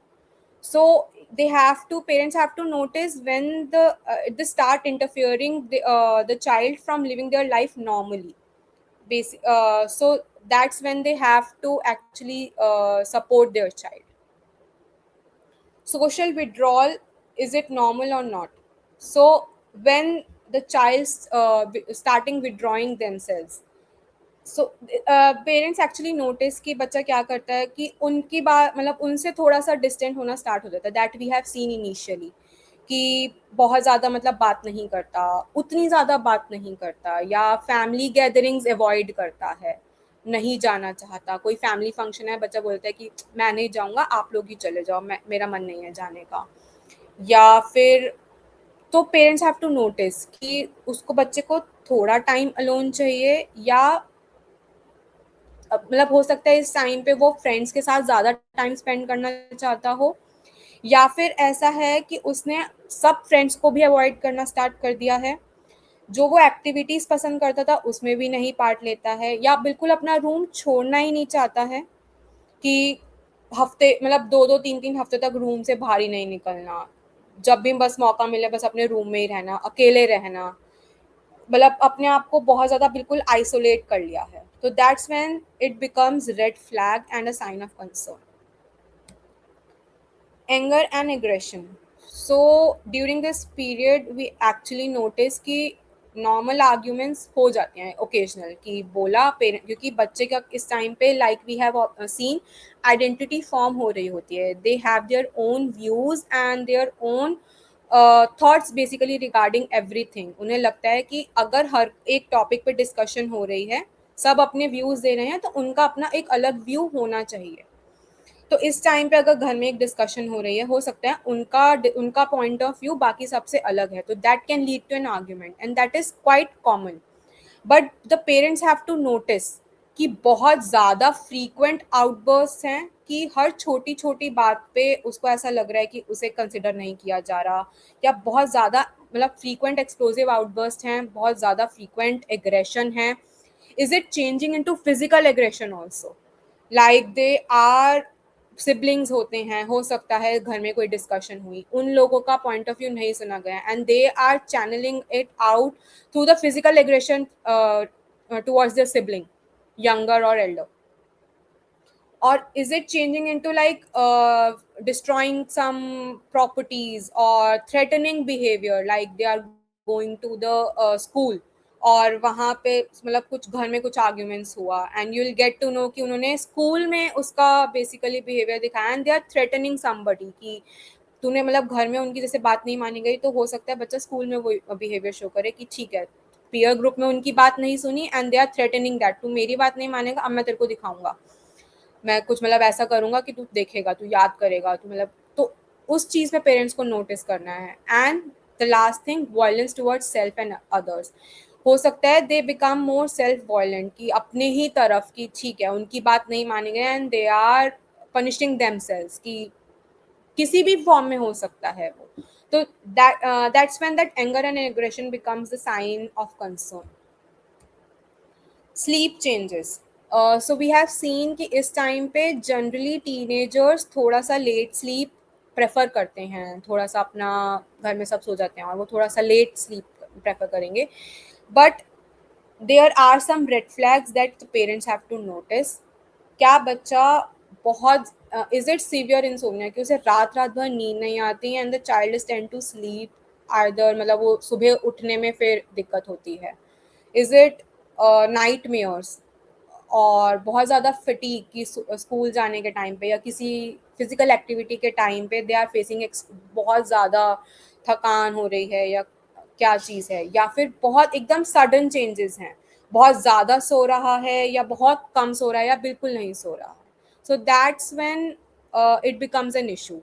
So parents have to notice when they start interfering the child from living their life normally. So that's when they have to actually support their child. Social withdrawal, is it normal or not? So when the child's starting withdrawing themselves, so parents actually notice कि बच्चा क्या करता है कि उनकी बात मतलब उनसे थोड़ा सा डिस्टेंट होना स्टार्ट हो जाता है, that we have seen initially, कि बहुत ज़्यादा मतलब बात नहीं करता, उतनी ज़्यादा बात नहीं करता, या फैमिली गैदरिंग्स अवॉइड करता है, नहीं जाना चाहता। कोई फैमिली फंक्शन है, बच्चा बोलता है कि मैं नहीं जाऊँगा, आप लोग ही चले जाओ, मैं मेरा मन नहीं है जाने का। या फिर तो पेरेंट्स हैव टू नोटिस कि उसको बच्चे को थोड़ा टाइम अलोन चाहिए, या मतलब हो सकता है इस टाइम पे वो फ्रेंड्स के साथ ज़्यादा टाइम स्पेंड करना चाहता हो, या फिर ऐसा है कि उसने सब फ्रेंड्स को भी अवॉइड करना स्टार्ट कर दिया है, जो वो एक्टिविटीज़ पसंद करता था उसमें भी नहीं पार्ट लेता है, या बिल्कुल अपना रूम छोड़ना ही नहीं चाहता है, कि हफ्ते मतलब 2-2 3-3 हफ्ते तक रूम से बाहर ही नहीं निकलना, जब भी बस मौका मिले बस अपने रूम में ही रहना, अकेले रहना, मतलब अपने आप को बहुत ज़्यादा बिल्कुल आइसोलेट कर लिया है, तो that's when it becomes red flag and a sign of concern. Anger and aggression, so during this period we actually notice कि नॉर्मल आर्ग्यूमेंट्स हो जाते हैं ओकेजनल, कि बोला पेरेंट, क्योंकि बच्चे का इस टाइम पे like we have seen identity form हो रही होती है, they have their own views and their own thoughts basically regarding everything. उन्हें लगता है कि अगर हर एक टॉपिक पे डिस्कशन हो रही है, सब अपने व्यूज़ दे रहे हैं, तो उनका अपना एक अलग व्यू होना चाहिए। तो इस टाइम पे अगर घर में एक डिस्कशन हो रही है, हो सकता है उनका पॉइंट ऑफ व्यू बाकी सबसे अलग है, तो that can lead to an argument and that is quite common. But the parents have to notice कि बहुत ज़्यादा फ्रीक्वेंट आउटबर्स्ट हैं, कि हर छोटी छोटी बात पे उसको ऐसा लग रहा है कि उसे कंसिडर नहीं किया जा रहा, या बहुत ज़्यादा मतलब फ्रीक्वेंट एक्सप्लोसिव आउटबर्स्ट हैं, बहुत ज़्यादा फ्रीक्वेंट एग्रेशन है। Is it changing into physical aggression also, like they are siblings होते हैं, हो सकता है घर में कोई डिस्कशन हुई, उन लोगों का पॉइंट ऑफ व्यू नहीं सुना गया and they are channeling it out through the physical aggression towards their sibling, younger or elder? Or is it changing into like destroying some properties or threatening behavior, like they are going to the school और वहाँ पे मतलब कुछ घर में कुछ आर्ग्यूमेंट्स हुआ and you will get to know कि उन्होंने स्कूल में उसका बेसिकली बिहेवियर दिखाया and they are threatening somebody, कि तूने मतलब घर में उनकी जैसे बात नहीं मानी गई, तो हो सकता है बच्चा स्कूल में वो बिहेवियर शो करे कि ठीक है, पीयर ग्रुप में उनकी बात नहीं सुनी and they are threatening that तू मेरी बात नहीं मानेगा, अब मैं तेरे को दिखाऊंगा, मैं कुछ मतलब ऐसा करूंगा कि तू देखेगा, तू याद करेगा, तू मतलब, तो उस चीज़ में पेरेंट्स को नोटिस करना है। And the last thing, violence towards self and others, हो सकता है they become more self violent, कि अपने ही तरफ की ठीक है उनकी बात नहीं मानी गई and they are punishing themselves, कि किसी भी फॉर्म में हो सकता है वो, तो that's when that anger and aggression becomes the sign of concern. Sleep changes, so we have seen कि इस टाइम पे जनरली टीनेजर्स थोड़ा सा लेट स्लीप प्रेफर करते हैं, थोड़ा सा अपना घर में सब सो जाते हैं और वो थोड़ा सा लेट स्लीप प्रेफर करेंगे, but there are some red flags that the parents have to notice. क्या बच्चा बहुत इज इट सीवियर इंसोम्निया कि उसे रात रात भर नींद नहीं आती and the child is tend to sleep either, मतलब वो सुबह उठने में फिर दिक्कत होती है। इज इट नाइट मेयर्स और बहुत ज़्यादा फटीग कि स्कूल जाने के टाइम पे या किसी फिजिकल एक्टिविटी के टाइम पे दे आर फेसिंग बहुत ज़्यादा थकान हो रही है, या क्या चीज़ है, या फिर बहुत एकदम सडन चेंजेस हैं, बहुत ज़्यादा सो रहा है या बहुत कम सो रहा है या बिल्कुल नहीं सो रहा है। So that's when it becomes an issue,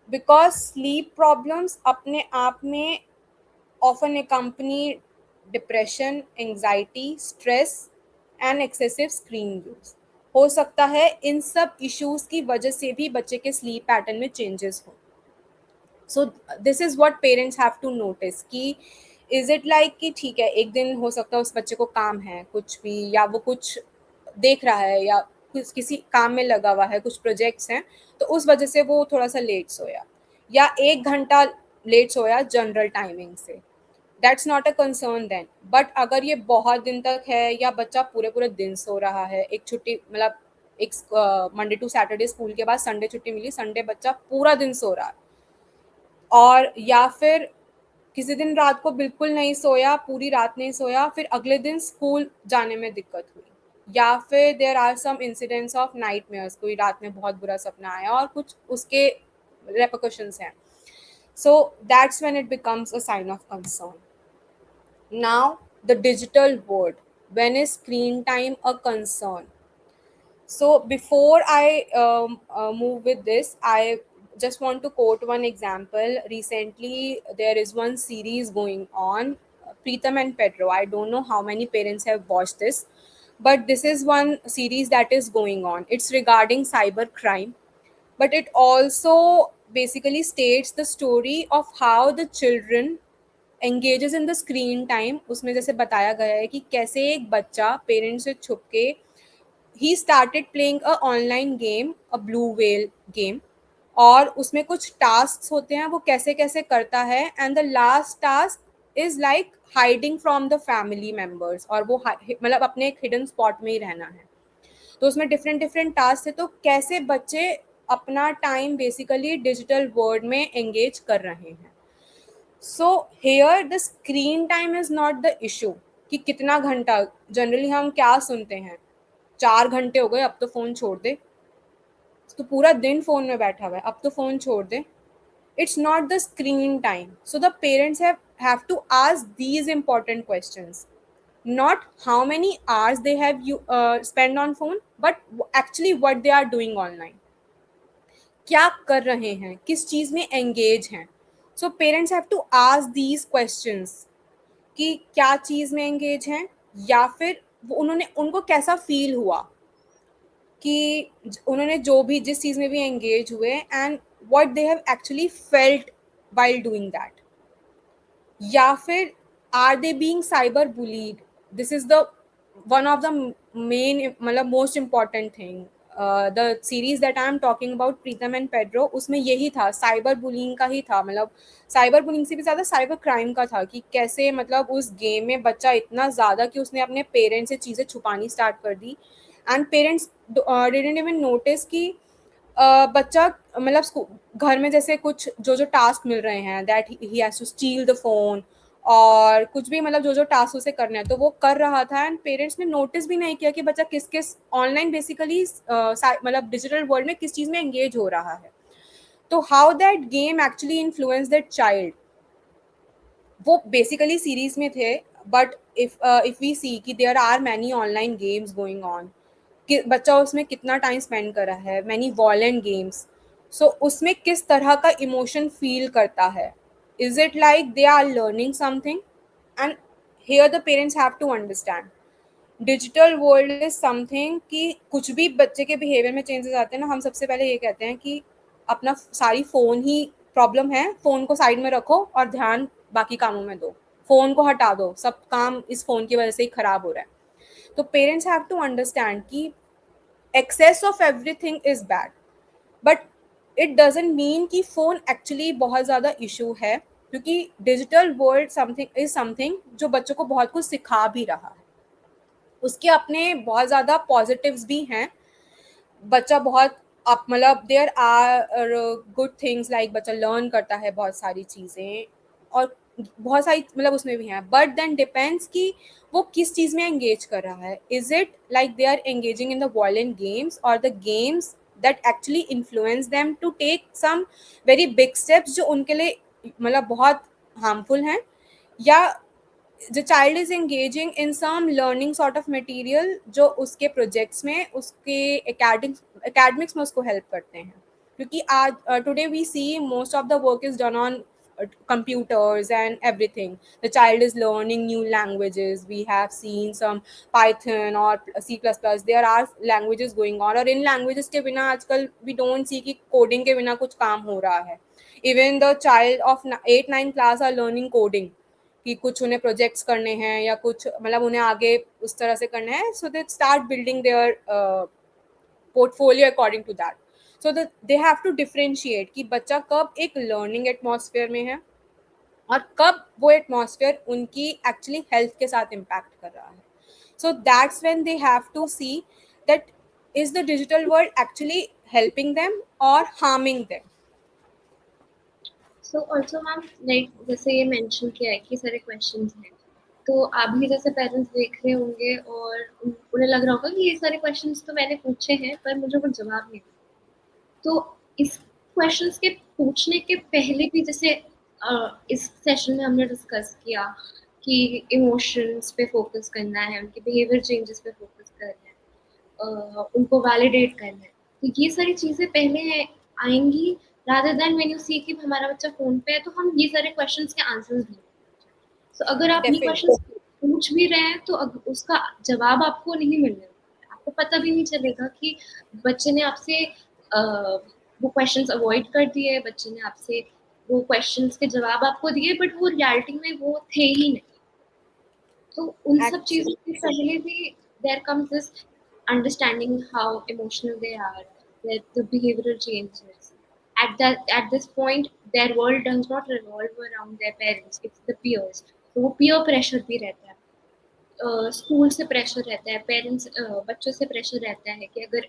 because sleep problems अपने आप में often accompany depression, anxiety, stress and excessive screen use। हो सकता है इन सब इश्यूज की वजह से भी बच्चे के स्लीप पैटर्न में चेंजेस हो। So this is what parents have to notice कि इज इट लाइक कि ठीक है एक दिन हो सकता है उस बच्चे को काम है कुछ भी, या वो कुछ देख रहा है या किसी काम में लगा हुआ है, कुछ प्रोजेक्ट्स हैं, तो उस वजह से वो थोड़ा सा लेट सोया या 1 घंटा लेट सोया जनरल टाइमिंग से, that's not a concern then. But अगर ये बहुत दिन तक है या बच्चा पूरे पूरे दिन सो रहा है, एक छुट्टी मतलब एक मंडे टू सैटरडे स्कूल के बाद संडे छुट्टी मिली, संडे बच्चा पूरा दिन सो रहा है, और या फिर किसी दिन रात को बिल्कुल नहीं सोया, पूरी रात नहीं सोया, फिर अगले दिन स्कूल जाने में दिक्कत हुई, या फिर there are some incidents of nightmares, कोई रात में बहुत बुरा सपना आया और कुछ उसके रेपरकशंस हैं, so that's when it becomes a sign of concern। Now, the digital world. When is screen time a concern? So, before I move with this, I just want to quote one example. Recently, there is one series going on, Preetham and Pedro. I don't know how many parents have watched this, but this is one series that is going on. It's regarding cyber crime, but it also basically states the story of how the children engages in the screen time। उसमें जैसे बताया गया है कि कैसे एक बच्चा पेरेंट्स से छुप के he started playing a online game, a blue whale game, और उसमें कुछ टास्क होते हैं वो कैसे कैसे करता है, and the last task is like hiding from the family members, और वो मतलब अपने एक हिडन स्पॉट में ही रहना है। तो उसमें डिफरेंट डिफरेंट टास्क है, तो कैसे बच्चे अपना टाइम बेसिकली डिजिटल वर्ल्ड में एंगेज कर रहे हैं। So here the screen time is not the issue कि कितना घंटा, जनरली हम क्या सुनते हैं, 4 घंटे हो गए अब तो फ़ोन छोड़ दे, तो पूरा दिन फ़ोन में बैठा हुआ है अब तो फ़ोन छोड़ दे। It's not the screen time. So the parents have to ask these important questions. Not how many hours they have you spend on phone, but actually what they are doing online. क्या कर रहे हैं, किस चीज़ में एंगेज हैं। So parents have to ask these questions कि क्या चीज़ में एंगेज हैं, या फिर वो उन्होंने उनको कैसा फील हुआ कि उन्होंने जो भी जिस चीज़ में भी एंगेज हुए, and what they have actually felt while doing that, या फिर are they being cyber bullied. This is the one of the main मतलब most important thing. The series that I am talking about Pritam and Pedro, उसमें यही था, साइबर बुलिंग का ही था, मतलब साइबर बुलिंग से भी ज़्यादा साइबर क्राइम का था कि कैसे मतलब उस गेम में बच्चा इतना ज़्यादा कि उसने अपने पेरेंट्स से चीज़ें छुपानी स्टार्ट कर दी, and parents didn't even notice कि बच्चा मतलब घर में जैसे कुछ जो जो टास्क मिल रहे हैं, that he has to steal the phone, और कुछ भी मतलब जो जो टास्क उसे करना है तो वो कर रहा था, एंड पेरेंट्स ने नोटिस भी नहीं किया कि बच्चा किस किस ऑनलाइन बेसिकली मतलब डिजिटल वर्ल्ड में किस चीज़ में एंगेज हो रहा है। तो how that game actually influence that child, वो बेसिकली सीरीज में थे, बट इफ वी सी कि there are many online games going on, कि बच्चा उसमें कितना टाइम स्पेंड कर रहा है, मैनी वॉयलेंट गेम्स, सो उसमें किस तरह का इमोशन फील करता है, is it like they are learning something, and here the parents have to understand digital world is something कि कुछ भी बच्चे के बिहेवियर में चेंजेस आते हैं ना, हम सबसे पहले ये कहते हैं कि अपना सारी फ़ोन ही प्रॉब्लम है, फ़ोन को साइड में रखो और ध्यान बाकी कामों में दो, फ़ोन को हटा दो, सब काम इस फ़ोन की वजह से ही ख़राब हो रहा है। तो पेरेंट्स हैव टू अंडरस्टैंड कि excess of everything is bad, but it doesn't mean कि फ़ोन एक्चुअली बहुत ज़्यादा इशू है, क्योंकि digital world something is something जो बच्चों को बहुत कुछ सिखा भी रहा है। उसके अपने बहुत ज़्यादा पॉजिटिव्स भी हैं। बच्चा बहुत आप मतलब there are good things, like बच्चा लर्न करता है बहुत सारी चीज़ें, और बहुत सारी मतलब उसमें भी हैं, बट देन डिपेंड्स कि वो किस चीज़ में एंगेज कर रहा है। Is it like they are engaging in the violent games और the games that actually influence them to take some very big steps जो उनके लिए मतलब बहुत हार्मफुल हैं, या the child is engaging in some learning sort of material जो उसके प्रोजेक्ट्स में उसके एकेडमिक्स में उसको हेल्प करते हैं। क्योंकि आज today we see most of the work is done on computers and everything. The child is learning new languages. We have seen some Python or C++. There are languages going on, और इन languages के बिना आजकल we don't see कि coding के बिना कुछ काम हो रहा है. Even the child of 8-9 class are learning coding कि कुछ उन्हें प्रोजेक्ट्स करने हैं या कुछ मतलब उन्हें आगे उस तरह से करना है, so they start building their portfolio according to that. So they have to differentiate कि बच्चा कब एक लर्निंग एटमॉस्फेयर में है और कब वो एटमॉस्फेयर उनकी एक्चुअली हेल्थ के साथ इम्पैक्ट कर रहा है। So that's when they have to see that is the digital world actually helping them और harming them. So also ma'am, like जैसे ये मेंशन किया है कि सारे क्वेश्चंस हैं, तो आप भी जैसे पेरेंट्स देख रहे होंगे और उन्हें लग रहा होगा कि ये सारे क्वेश्चंस तो मैंने पूछे हैं पर मुझे कुछ जवाब नहीं मिला। तो इस क्वेश्चंस के पूछने के पहले भी जैसे इस सेशन में हमने डिस्कस किया कि इमोशंस पे फोकस करना है, उनके बिहेवियर चेंजेस पे फोकस करना है, उनको वैलिडेट करना है। तो ये सारी चीज़ें पहले आएँगी, rather than when you see कि हमारा बच्चा फ़ोन पे है तो हम ये सारे क्वेश्चंस के आंसर्स ढूँढें। सो अगर आप ये डेफिनेटली। क्वेश्चंस पूछ भी रहे हैं तो उसका जवाब आपको नहीं मिलने वाला है। आपको पता भी नहीं चलेगा कि बच्चे ने आपसे वो क्वेश्चंस अवॉइड कर दिए, बच्चे ने आपसे वो क्वेश्चंस के जवाब आपको दिए बट वो रियलिटी में वो थे ही नहीं। तो उन सब चीज़ों एक्चुअली से पहले भी there comes this understanding how emotional they are, the behavioral changes. At this point, their world does not revolve around their parents. It's the peers. तो वो peer pressure भी रहता है। स्कूल से प्रेशर रहता है, पेरेंट्स बच्चों से प्रेशर रहता है कि अगर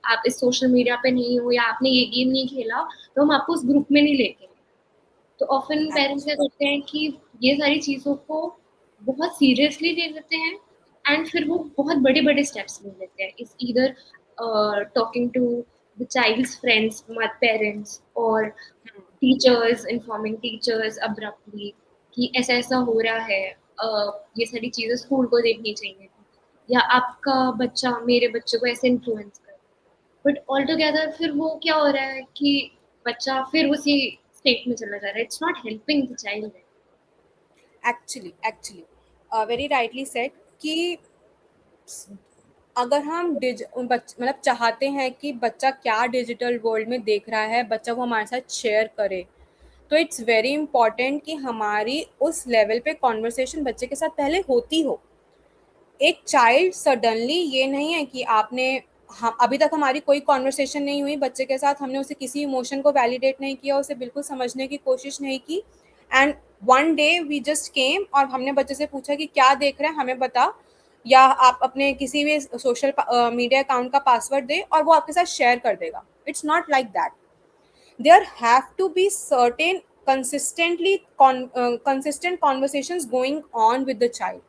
आप इस सोशल मीडिया पे नहीं हो या आपने ये गेम नहीं खेला तो हम आपको उस ग्रुप में नहीं लेके। तो ऑफन पेरेंट्स क्या करते हैं कि ये सारी चीज़ों को बहुत सीरियसली ले लेते हैं एंड फिर वो बहुत बड़े-बड़े स्टेप्स ले लेते हैं। It's either talking to the child's friends, parents और टीचर्स, इन्फॉर्मिंग टीचर्स अब्रप्टली कि ऐसा-ऐसा हो रहा है, ये सारी चीज़ें स्कूल को देखनी चाहिए या आपका बच्चा मेरे बच्चे को ऐसे इन्फ्लुएंस कर। बट ऑल टुगेदर फिर वो क्या हो रहा है कि बच्चा फिर उसी स्टेट में चला जा रहा है। It's not helping the child. Actually very rightly said कि अगर हम मतलब चाहते हैं कि बच्चा क्या डिजिटल वर्ल्ड में देख रहा है, बच्चा वो हमारे साथ शेयर करे, तो इट्स वेरी इंपॉर्टेंट कि हमारी उस लेवल पे कॉन्वर्सेशन बच्चे के साथ पहले होती हो। एक चाइल्ड सडनली ये नहीं है कि आपने हम अभी तक हमारी कोई कॉन्वर्सेशन नहीं हुई बच्चे के साथ, हमने उसे किसी इमोशन को वैलिडेट नहीं किया, उसे बिल्कुल समझने की कोशिश नहीं की, and one day we just came और हमने बच्चे से पूछा कि क्या देख रहे हैं हमें बता, या आप अपने किसी भी सोशल मीडिया अकाउंट का पासवर्ड दे और वो आपके साथ शेयर कर देगा। It's not like that. there have to be certain consistent conversations going on with the child।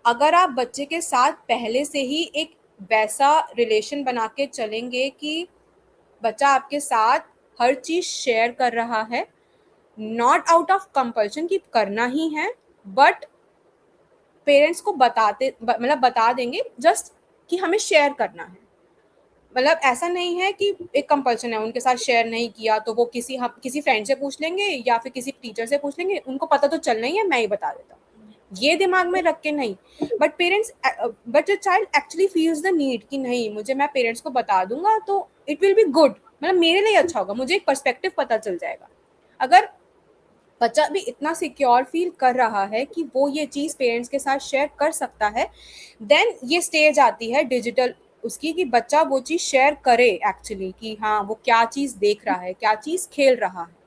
अगर आप बच्चे के साथ पहले से ही एक वैसा रिलेशन बना के चलेंगे कि बच्चा आपके साथ हर चीज शेयर कर रहा है, नॉट आउट ऑफ कंपल्शन कि करना ही है, बट पेरेंट्स को मतलब बता देंगे जस्ट कि हमें शेयर करना है। मतलब ऐसा नहीं है कि एक कंपल्शन है, उनके साथ शेयर नहीं किया तो वो किसी फ्रेंड से पूछ लेंगे या फिर किसी टीचर से पूछ लेंगे, उनको पता तो चलना ही है, मैं ही बता देता हूँ, ये दिमाग में रख के नहीं। But the child actually feels the need कि नहीं, मुझे मैं पेरेंट्स को बता दूंगा तो इट विल बी गुड, मतलब मेरे लिए अच्छा होगा, मुझे एक पर्सपेक्टिव पता चल जाएगा। अगर बच्चा भी इतना सिक्योर फील कर रहा है कि वो ये चीज़ पेरेंट्स के साथ शेयर कर सकता है, देन ये स्टेज आती है डिजिटल उसकी कि बच्चा वो चीज़ शेयर करे एक्चुअली, कि हाँ वो क्या चीज़ देख रहा है, क्या चीज़ खेल रहा है।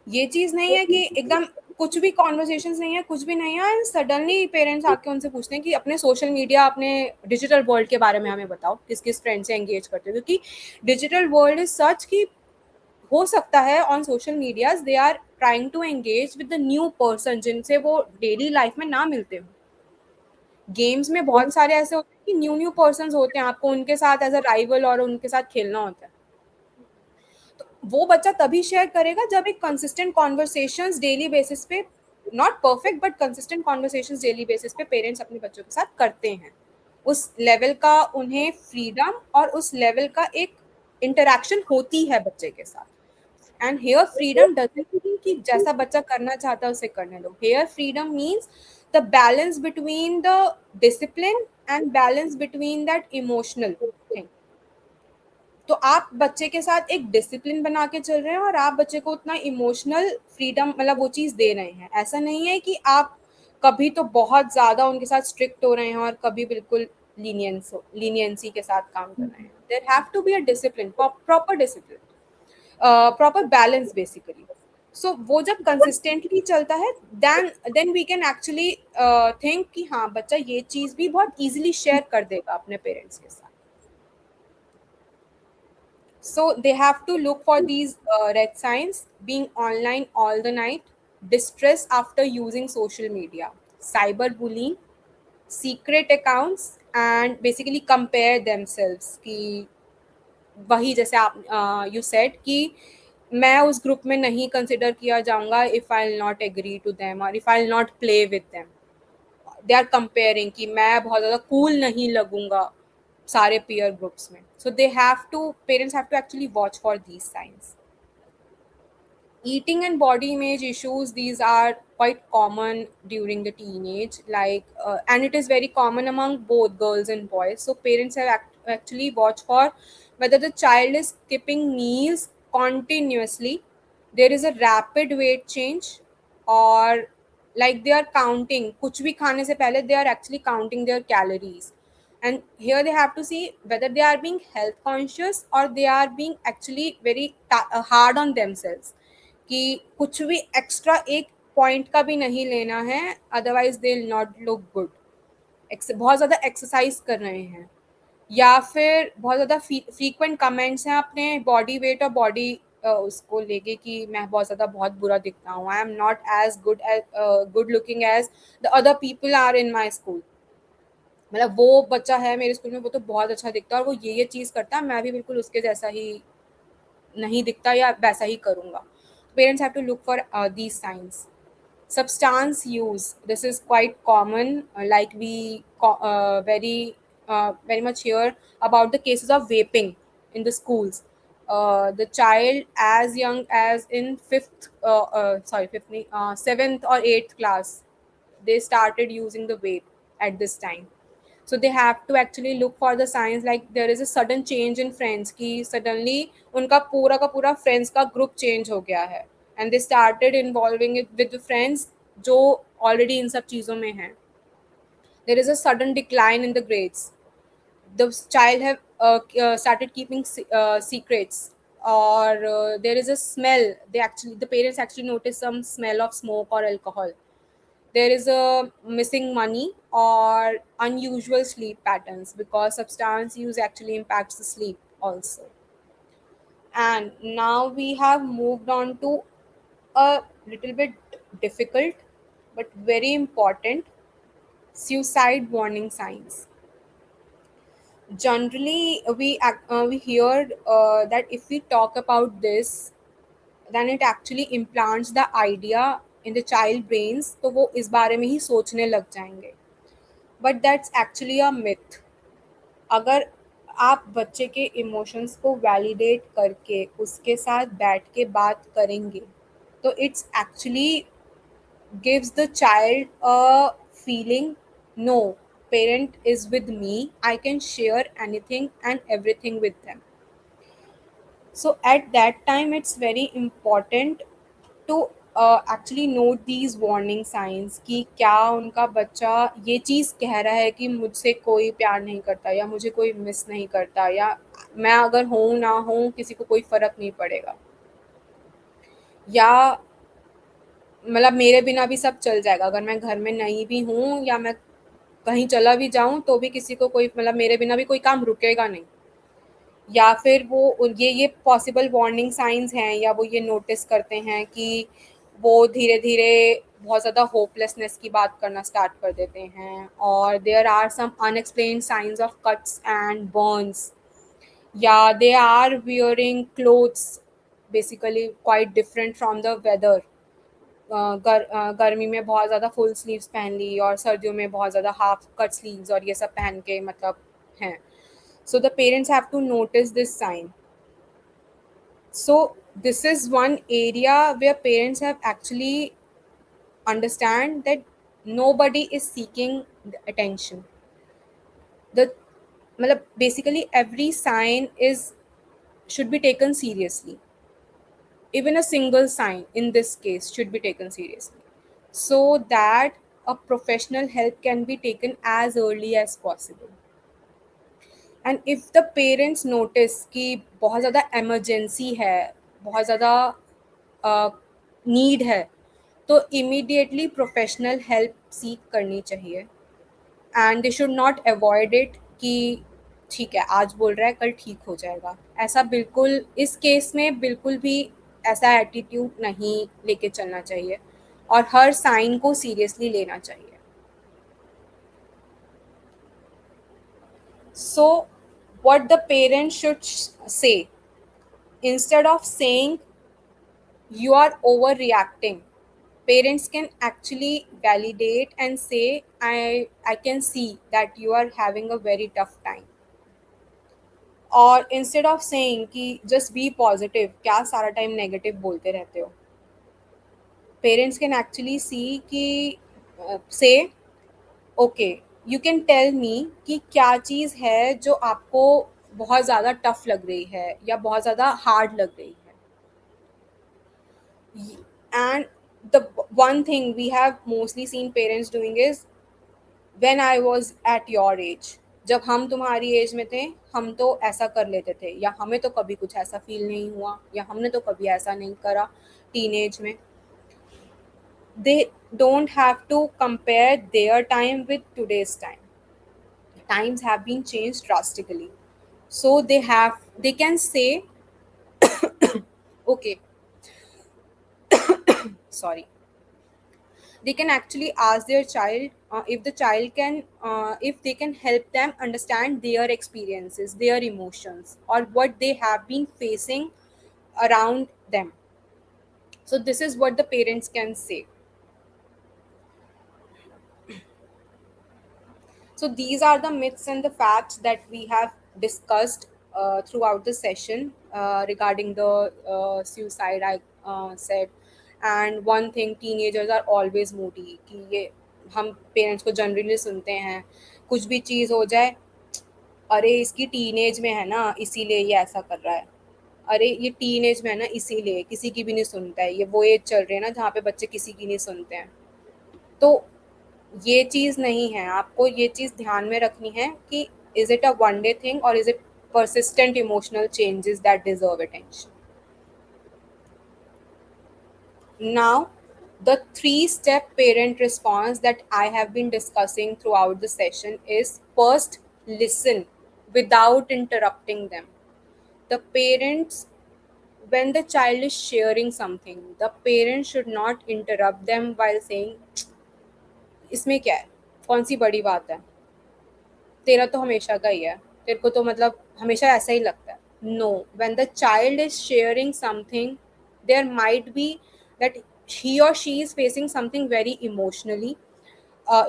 ये चीज़ नहीं है कि एकदम कुछ भी कॉन्वर्सेशंस नहीं है, कुछ भी नहीं है, एंड सडनली पेरेंट्स आके उनसे पूछते हैं कि अपने सोशल मीडिया, अपने डिजिटल वर्ल्ड के बारे में हमें बताओ, किस किस फ्रेंड से एंगेज करते हो, क्योंकि डिजिटल वर्ल्ड इज सच कि हो सकता है on social medias they are trying to engage with the new person जिनसे वो डेली लाइफ में ना मिलते हो। गेम्स में बहुत सारे ऐसे होते हैं कि न्यू न्यू पर्सन होते हैं, आपको उनके साथ एज अ राइवल और उनके साथ खेलना होता है। तो वो बच्चा तभी शेयर करेगा जब एक कंसिस्टेंट कॉन्वर्सेशंस डेली बेसिस पे, not perfect but consistent conversations daily basis पे पेरेंट्स अपने बच्चों के साथ करते हैं। उस लेवल का उन्हें फ्रीडम और उस लेवल का एक इंटरेक्शन होती है बच्चे के साथ। And here freedom doesn't mean कि जैसा बच्चा करना चाहता है उसे करने दो। Here freedom means the balance between the discipline and balance between that emotional thing. तो आप बच्चे के साथ एक डिसिप्लिन बना के चल रहे हैं और आप बच्चे को उतना इमोशनल फ्रीडम मतलब वो चीज़ दे रहे हैं। ऐसा नहीं है कि आप कभी तो बहुत ज़्यादा उनके साथ स्ट्रिक्ट हो रहे हैं और कभी बिल्कुल लीनियंसी के साथ काम कर रहे हैं। There have to be a discipline, proper discipline, proper balance basically. सो वो जब कंसिस्टेंटली चलता है then then we can actually think कि हाँ बच्चा ये चीज़ भी बहुत इजीली शेयर कर देगा अपने पेरेंट्स के साथ। So they have to look for these red signs: being online all the night, distress after using social media, cyberbullying, secret accounts, and basically compare themselves कि वही जैसे आप यू सेड कि मैं उस ग्रुप में नहीं कंसिडर किया जाऊंगा if I will not agree to them और if I will not play with them. They are comparing कि मैं बहुत ज़्यादा कूल नहीं लगूंगा सारे पीयर ग्रुप्स में। So they have to parents have to actually watch for these signs. Eating and body image issues, these are quite common during the teenage, and it is very common among both girls and boys. So parents have actually watch for whether the child is skipping meals continuously, there is a rapid weight change, or like they are counting kuch bhi khane se pehle they are actually counting their calories. And here they have to see whether they are being health conscious or they are being actually very hard on themselves कि कुछ भी एक्स्ट्रा एक पॉइंट का भी नहीं लेना है, otherwise they will not look good. बहुत ज़्यादा एक्सरसाइज कर रहे हैं या फिर बहुत ज़्यादा फ्रीक्वेंट कमेंट्स हैं अपने बॉडी वेट और बॉडी उसको लेके कि मैं बहुत ज़्यादा बहुत बुरा दिखता हूँ, I am not as good looking as the other people are in my school. मतलब वो बच्चा है मेरे स्कूल में वो तो बहुत अच्छा दिखता है और वो ये चीज़ करता है, मैं भी बिल्कुल उसके जैसा ही नहीं दिखता या वैसा ही करूँगा। Parents have to look for these signs. Substance use, this is quite common, like we very much hear about the cases of vaping in the schools. The child as young as in seventh or eighth class, they started using the vape at this time. So they have to actually look for the signs, like there is a sudden change in friends कि suddenly उनका पूरा का पूरा friends का group change हो गया है and they started involving it with the friends जो already इन सब चीज़ों में हैं। There is a sudden decline in the grades, the child have started keeping secrets, or there is a smell, they actually the parents actually notice some smell of smoke or alcohol. There is a missing money or unusual sleep patterns because substance use actually impacts the sleep also. And now we have moved on to a little bit difficult but very important: suicide warning signs. Generally we hear that if we talk about this, then it actually implants the idea in the child brains, तो वो इस बारे में ही सोचने लग जाएंगे। But that's actually a myth. अगर आप बच्चे के इमोशंस को वैलिडेट करके उसके साथ बैठ के बात करेंगे तो it's actually gives the child a feeling, no, parent is with me, I can share anything and everything with them. So at that time it's very important to actually note these warning science कि क्या उनका बच्चा ये चीज़ कह रहा है कि मुझसे कोई प्यार नहीं करता या मुझे कोई मिस नहीं करता, या मैं अगर हूँ ना हूँ किसी को कोई फ़र्क नहीं पड़ेगा, या मतलब मेरे बिना भी सब चल जाएगा, अगर मैं घर में नहीं भी हूँ या मैं कहीं चला भी जाऊँ तो भी किसी को कोई मतलब मेरे बिना भी कोई काम रुकेगा नहीं। या फिर वो ये पॉसिबल वार्निंग साइंस हैं, या वो ये नोटिस करते हैं कि वो धीरे धीरे बहुत ज़्यादा होपलेसनेस की बात करना स्टार्ट कर देते हैं, और there are some unexplained signs of cuts and burns, या they are wearing clothes basically quite different from the weather. गर्मी में बहुत ज़्यादा फुल स्लीव्स पहन ली और सर्दियों में बहुत ज़्यादा हाफ कट स्लीव्स और ये सब पहन के मतलब हैं। So the parents have to notice this sign. So this is one area where parents have actually understand that nobody is seeking the attention. The मतलब basically every sign is should be taken seriously. Even a single sign in this case should be taken seriously, so that a professional help can be taken as early as possible. And if the parents notice कि बहुत ज़्यादा इमरजेंसी है, बहुत ज़्यादा नीड है, तो इमीडिएटली प्रोफेशनल हेल्प सीक करनी चाहिए। And they should not avoid it कि ठीक है आज बोल रहा है कल ठीक हो जाएगा, ऐसा बिल्कुल इस केस में बिल्कुल भी ऐसा एटीट्यूड नहीं लेके चलना चाहिए, और हर साइन को सीरियसली लेना चाहिए। सो what the parents should say, instead of saying you are overreacting, parents can actually validate and say I can see that you are having a very tough time, और instead of saying कि just be positive, क्या सारा टाइम नेगेटिव बोलते रहते हो, parents can actually see कि say okay you can tell me कि क्या चीज़ है जो आपको बहुत ज़्यादा टफ लग रही है या बहुत ज़्यादा हार्ड लग रही है। And the one thing we have mostly seen parents doing is when I was at your age, जब हम तुम्हारी एज में थे हम तो ऐसा कर लेते थे, या हमें तो कभी कुछ ऐसा फील नहीं हुआ, या हमने तो कभी ऐसा नहीं करा टीनेज में। They don't have to compare their time with today's time, times have been changed drastically, so they can say okay, sorry, they can actually ask their child if the child can if they can help them understand their experiences, their emotions, or what they have been facing around them. So this is what the parents can say. So these are the myths and the facts that we have discussed throughout the session regarding the suicide. I said, and one thing, teenagers are always moody. कि ये हम पेरेंट्स को जनरली सुनते हैं, कुछ भी चीज़ हो जाए, अरे इसकी टीनेज में है ना इसीलिए ये ऐसा कर रहा है, अरे ये टीनेज में है ना इसीलिए किसी की भी नहीं सुनता है, ये वो एज चल रही है ना जहाँ पे बच्चे किसी की नहीं सुनते हैं। तो ये चीज़ नहीं है, आपको ये चीज़ ध्यान में रखनी है कि is it a one day thing और is it persistent emotional changes that deserve attention. Now, the three-step parent response that I have been discussing throughout the session is first, listen without interrupting them. The parents, when the child is sharing something, the parent should not interrupt them while saying, इसमें क्या है, कौन सी बड़ी बात है, तेरा तो हमेशा का ही है, तेरे को तो मतलब हमेशा ऐसा ही लगता है। No, when the child is sharing something, there might be that he और she is facing something very emotionally,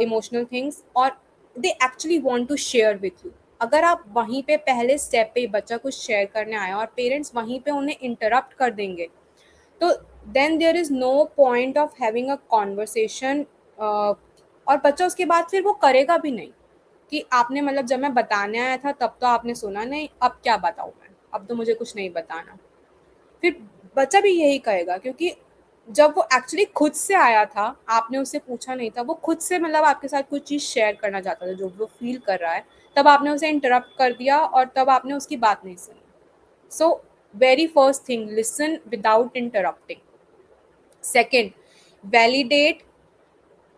emotional things, और they actually want to share with you. अगर आप वहीं पे पहले स्टेप पे बच्चा कुछ शेयर करने आया और पेरेंट्स वहीं पे उन्हें इंटरप्ट कर देंगे, तो then there is no point of having a conversation, और बच्चा उसके बाद फिर वो करेगा भी नहीं कि आपने मतलब जब मैं बताने आया था तब तो आपने सुना नहीं, अब क्या बताऊँ मैं, अब तो मुझे कुछ नहीं बताना। फिर बच्चा भी यही कहेगा, क्योंकि जब वो एक्चुअली खुद से आया था, आपने उससे पूछा नहीं था, वो खुद से मतलब आपके साथ कुछ चीज़ शेयर करना चाहता था जो वो फील कर रहा है, तब आपने उसे इंटरप्ट कर दिया और तब आपने उसकी बात नहीं सुनी। So very first thing, listen without interrupting. Second, validate.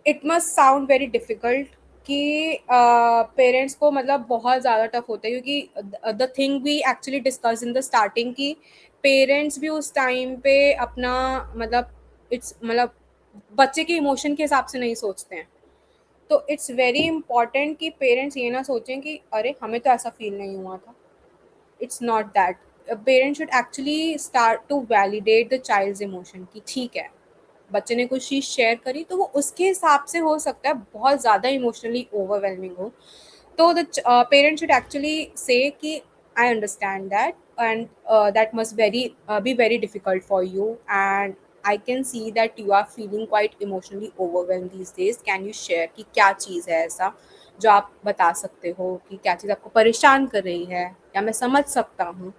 It must sound very difficult कि पेरेंट्स को मतलब बहुत ज़्यादा टफ होता है, क्योंकि the thing we actually discuss in the starting कि पेरेंट्स भी उस टाइम पे अपना मतलब इट्स मतलब बच्चे के इमोशन के हिसाब से नहीं सोचते हैं। तो इट्स वेरी इंपॉर्टेंट कि पेरेंट्स ये ना सोचें कि अरे हमें तो ऐसा फील नहीं हुआ था। It's not that. Parents should actually start to validate the child's emotion कि ठीक है, बच्चे ने कुछ चीज़ शेयर करी तो वो उसके हिसाब से हो सकता है बहुत ज़्यादा इमोशनली ओवरवेलमिंग हो। तो the parent should actually say कि I understand that, and that must be very difficult for you, and I can see that you are feeling quite emotionally overwhelmed these days. Can you share कि क्या चीज़ है ऐसा जो आप बता सकते हो कि क्या चीज़ आपको परेशान कर रही है, या मैं समझ सकता हूँ।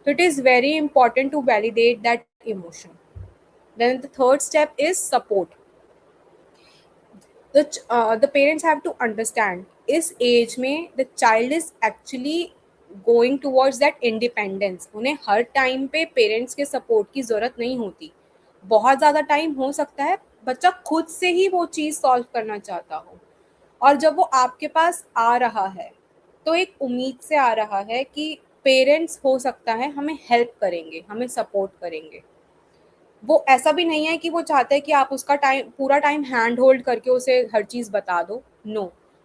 तो it is very important to validate that emotion. Then the third step is support. The parents have to understand इस एज में the child is actually going towards that independence. उन्हें हर टाइम पे पेरेंट्स के सपोर्ट की ज़रूरत नहीं होती। बहुत ज़्यादा टाइम हो सकता है बच्चा खुद से ही वो चीज़ सॉल्व करना चाहता हो, और जब वो आपके पास आ रहा है तो एक उम्मीद से आ रहा है कि पेरेंट्स हो सकता है हमें हेल्प करेंगे, हमें सपोर्ट करेंगे। वो ऐसा भी नहीं है कि वो चाहता है कि आप उसका टाइम पूरा टाइम हैंड होल्ड करके उसे हर चीज़ बता दो। नो,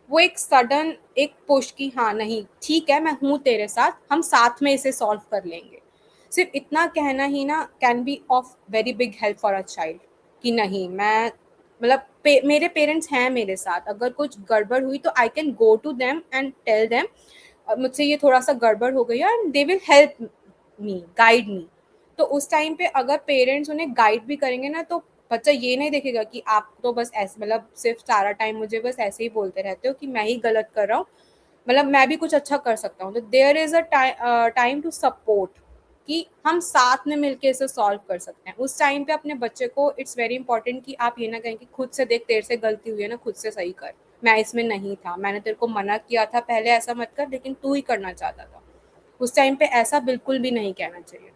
वो एक सडन एक पुश कि हाँ नहीं ठीक है, मैं हूँ तेरे साथ, हम साथ में इसे सॉल्व कर लेंगे। सिर्फ इतना कहना ही ना can be of very big help for a child कि नहीं मैं मतलब मेरे पेरेंट्स हैं मेरे साथ, अगर कुछ गड़बड़ हुई तो I can go to them and tell them मुझसे ये थोड़ा सा गड़बड़ हो गई है, and they will help me, guide me. तो उस टाइम पे अगर पेरेंट्स उन्हें गाइड भी करेंगे ना, तो बच्चा ये नहीं देखेगा कि आप तो बस ऐसे मतलब सिर्फ सारा टाइम मुझे बस ऐसे ही बोलते रहते हो कि मैं ही गलत कर रहा हूँ, मतलब मैं भी कुछ अच्छा कर सकता हूँ। तो there is a time to support कि हम साथ में मिलके इसे सॉल्व कर सकते हैं। उस टाइम पे अपने बच्चे को इट्स वेरी इंपॉर्टेंट कि आप ये ना कहें कि खुद से देख तेरे से गलती हुई है ना, खुद से सही कर, मैं इसमें नहीं था, मैंने तेरे को मना किया था पहले ऐसा मत कर, लेकिन तू ही करना चाहता था। उस टाइम पे ऐसा बिल्कुल भी नहीं कहना चाहिए।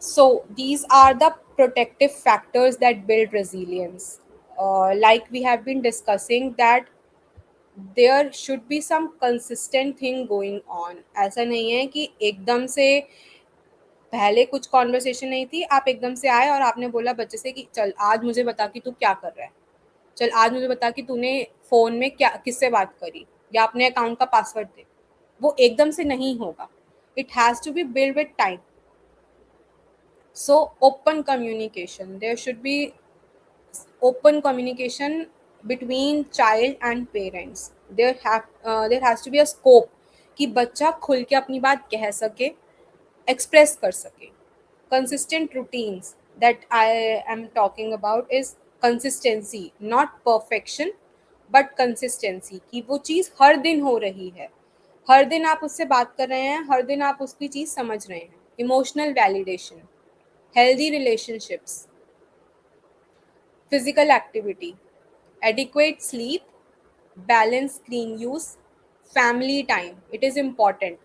So these are the protective factors that build resilience. Like we have been discussing that there should be some consistent thing going on. ऐसा नहीं है कि एकदम से पहले कुछ कॉन्वर्सेशन नहीं थी, आप एकदम से आए और आपने बोला बच्चे से कि चल आज मुझे बता कि तू क्या कर रहा है, चल आज मुझे बता कि तूने फ़ोन में क्या किससे बात करी, या अपने अकाउंट का पासवर्ड दे। वो एकदम से नहीं होगा। It has to be build with time. So open communication. There should be open communication between child and parents. There has to be a scope कि बच्चा खुल के अपनी बात कह सके, एक्सप्रेस कर सके। Consistent routines that I am talking about is consistency, not perfection, but consistency कि वो चीज़ हर दिन हो रही है, हर दिन आप उससे बात कर रहे हैं, हर दिन आप उसकी चीज़ समझ रहे हैं। Emotional validation, healthy relationships, physical activity, adequate sleep, balanced screen use, family time. It is important.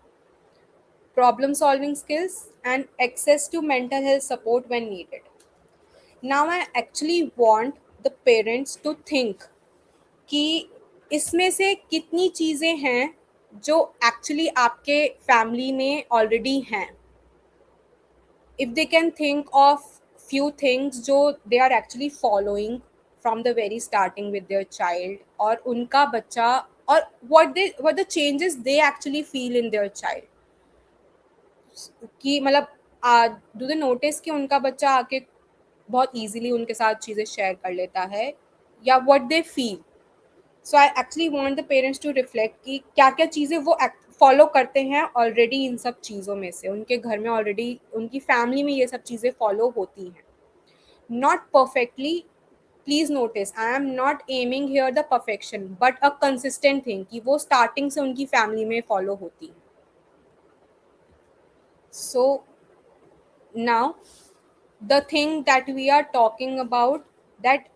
Problem solving skills and access to mental health support when needed. Now I actually want the parents to think कि इसमें से कितनी चीज़ें हैं जो एक्चुअली आपके फैमिली में ऑलरेडी हैं। if they can think of few things जो they are actually following from the very starting with their child, और उनका बच्चा और what the changes they actually feel in their child, कि मतलब डू दे नोटिस कि उनका बच्चा आके बहुत इजीली उनके साथ चीज़ें शेयर कर लेता है, या what they feel. So I actually want the parents to reflect कि क्या क्या चीज़ें वो फॉलो करते हैं ऑलरेडी, इन सब चीज़ों में से उनके घर में ऑलरेडी उनकी फैमिली में ये सब चीज़ें फॉलो होती हैं। Not perfectly, please notice I am not aiming here the perfection, but a consistent thing कि वो स्टार्टिंग से उनकी फैमिली में फॉलो होती है। So now the thing that we are talking about, that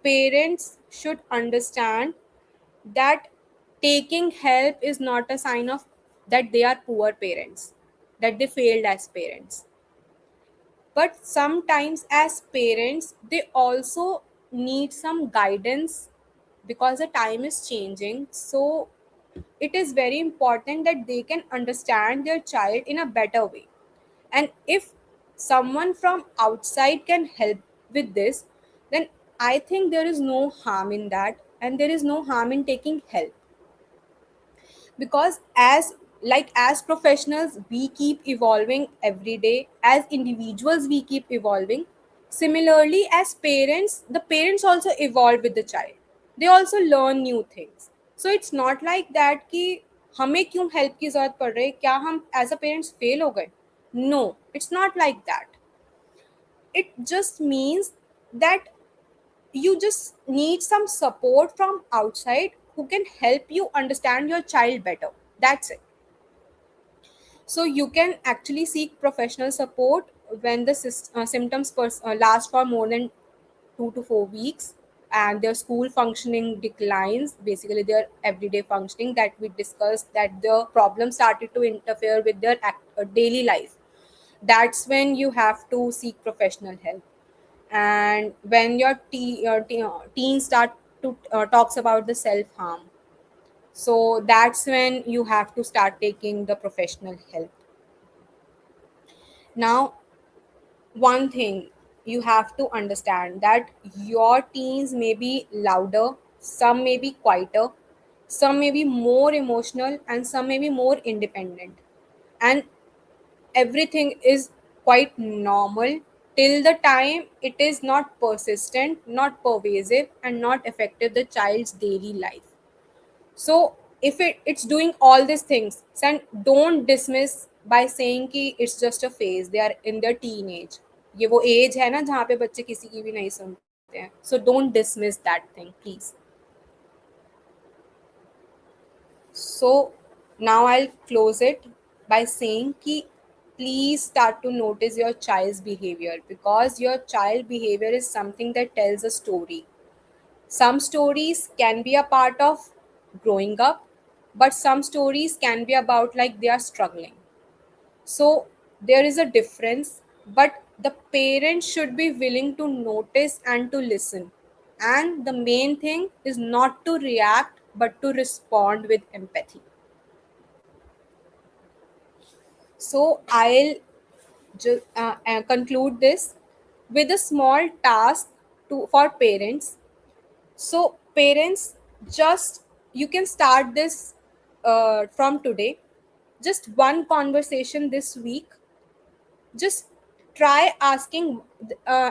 parents should understand that taking help is not a sign of that they are poor parents, that they failed as parents. But sometimes as parents they also need some guidance, because the time is changing. So it is very important that they can understand their child in a better way. And if someone from outside can help with this, then I think there is no harm in that, and there is no harm in taking help. Because as professionals we keep evolving every day, as individuals we keep evolving. Similarly, as parents, the parents also evolve with the child, they also learn new things. So it's not like that कि हमें क्यों हेल्प की जरूरत पड़ रही है, क्या हम एज अ पेरेंट्स फेल हो गए? No, it's not like that. It just means that you just need some support from outside who can help you understand your child better. That's it. So you can actually seek professional support when the symptoms last for more than 2 to 4 weeks, and their school functioning declines, basically their everyday functioning that we discussed, that the problem started to interfere with their daily life. That's when you have to seek professional help. And when your teen start to talks about the self harm, so that's when you have to start taking the professional help. Now, one thing you have to understand, that your teens may be louder, some may be quieter, some may be more emotional, and some may be more independent. And everything is quite normal till the time it is not persistent, not pervasive, and not affected the child's daily life. So if it's doing all these things, then don't dismiss by saying कि it's just a phase, they are in their teenage. ये वो एज है ना जहाँ पे बच्चे किसी की भी नहीं सुनते हैं. So don't dismiss that thing, please. So now I'll close it by saying कि please start to notice your child's behavior, because your child behavior is something that tells a story. Some stories can be a part of growing up, but some stories can be about like they are struggling. So there is a difference, but the parents should be willing to notice and to listen. And the main thing is not to react, but to respond with empathy. So I'll conclude this with a small task for parents. So, parents, just you can start this from today. Just one conversation this week. Just try asking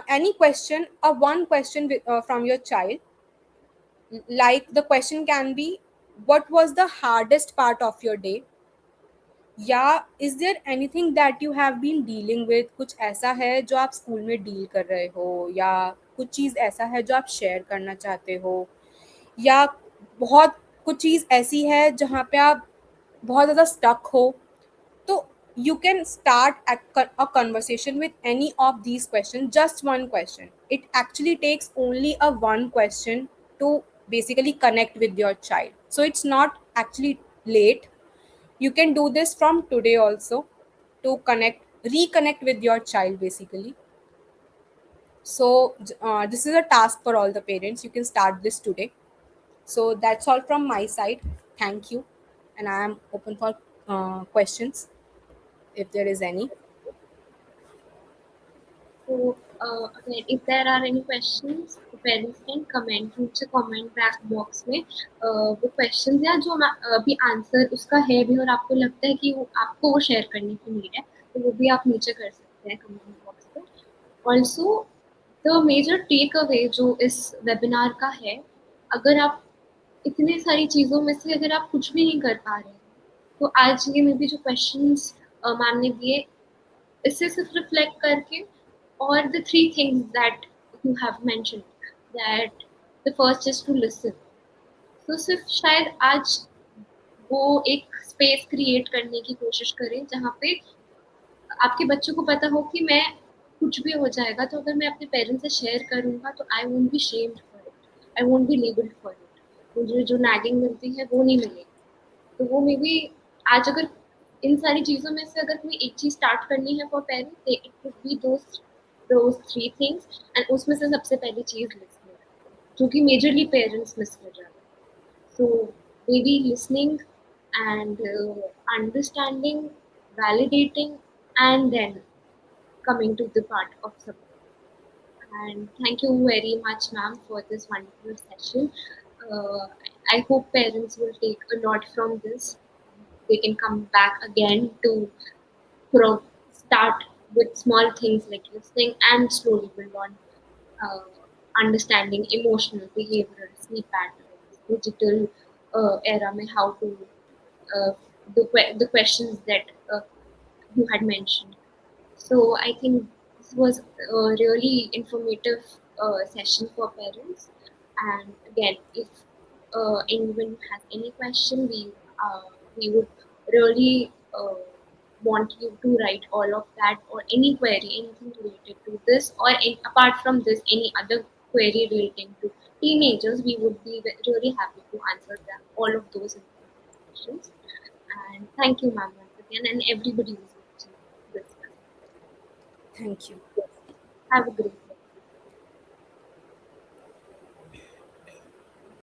any question or one question from your child. Like the question can be, what was the hardest part of your day? या is there anything that you have been dealing with, कुछ ऐसा है जो आप स्कूल में डील कर रहे हो, या कुछ चीज़ ऐसा है जो आप शेयर करना चाहते हो, या बहुत कुछ चीज़ ऐसी है जहाँ पे आप बहुत ज़्यादा स्टक हो. तो you can start a conversation with any of these questions, just one question. It actually takes only a one question to basically connect with your child. So it's not actually late. You can do this from today also to reconnect with your child basically. So this is a task for all the parents. You can start this today. So that's all from my side. Thank you, and I am open for questions if there is any. So, again, if there are any questions, the parents can comment नीचे comment box में वो questions या जो अभी answer उसका है भी और आपको लगता है कि वो आपको वो share करने की need है, तो वो भी आप नीचे कर सकते हैं comment box पे. Also, the major takeaway जो इस webinar का है, अगर आप इतने सारी चीज़ों में से अगर आप कुछ भी नहीं कर पा रहे हैं, तो आज ये में भी जो questions मैम ने दिए, इससे सिर्फ रिफ्लेक्ट करके, और the three things that you have mentioned, that the first is to listen. तो सिर्फ शायद आज वो एक स्पेस क्रिएट करने की कोशिश करें जहाँ पे आपके बच्चों को पता हो कि मैं कुछ भी हो जाएगा तो अगर मैं अपने पेरेंट्स से शेयर करूँगा तो I won't be shamed for it, I won't be labelled for it. मुझे जो नैगिंग मिलती है वो नहीं मिलेगी। तो वो मे बी आज अगर इन सारी चीज़ों में से अगर कोई एक चीज़ स्टार्ट करनी है for parents, it would be those three things, and उसमें से सबसे पहली चीज़ लिसनिंग, जो कि मेजरली पेरेंट्स मिस कर जाते हैं। So maybe listening and understanding, validating, and then coming to the part of support. And thank you very much, ma'am, for this wonderful session. Uh, I hope parents will take a lot from this. They can come back again to pro- start with small things like listening and slowly build on uh, understanding emotional, behavioral, sleep patterns, digital era, mein how to uh, the questions that you had mentioned. So I think this was a really informative session for parents. And again, if anyone has any question, we would really want you to write all of that, or any query, anything related to this, or apart from this, any other query relating to teenagers. We would be really happy to answer them all of those informative questions. And thank you, ma'am, once again, and everybody who's watching this. Thank you. Have a great day.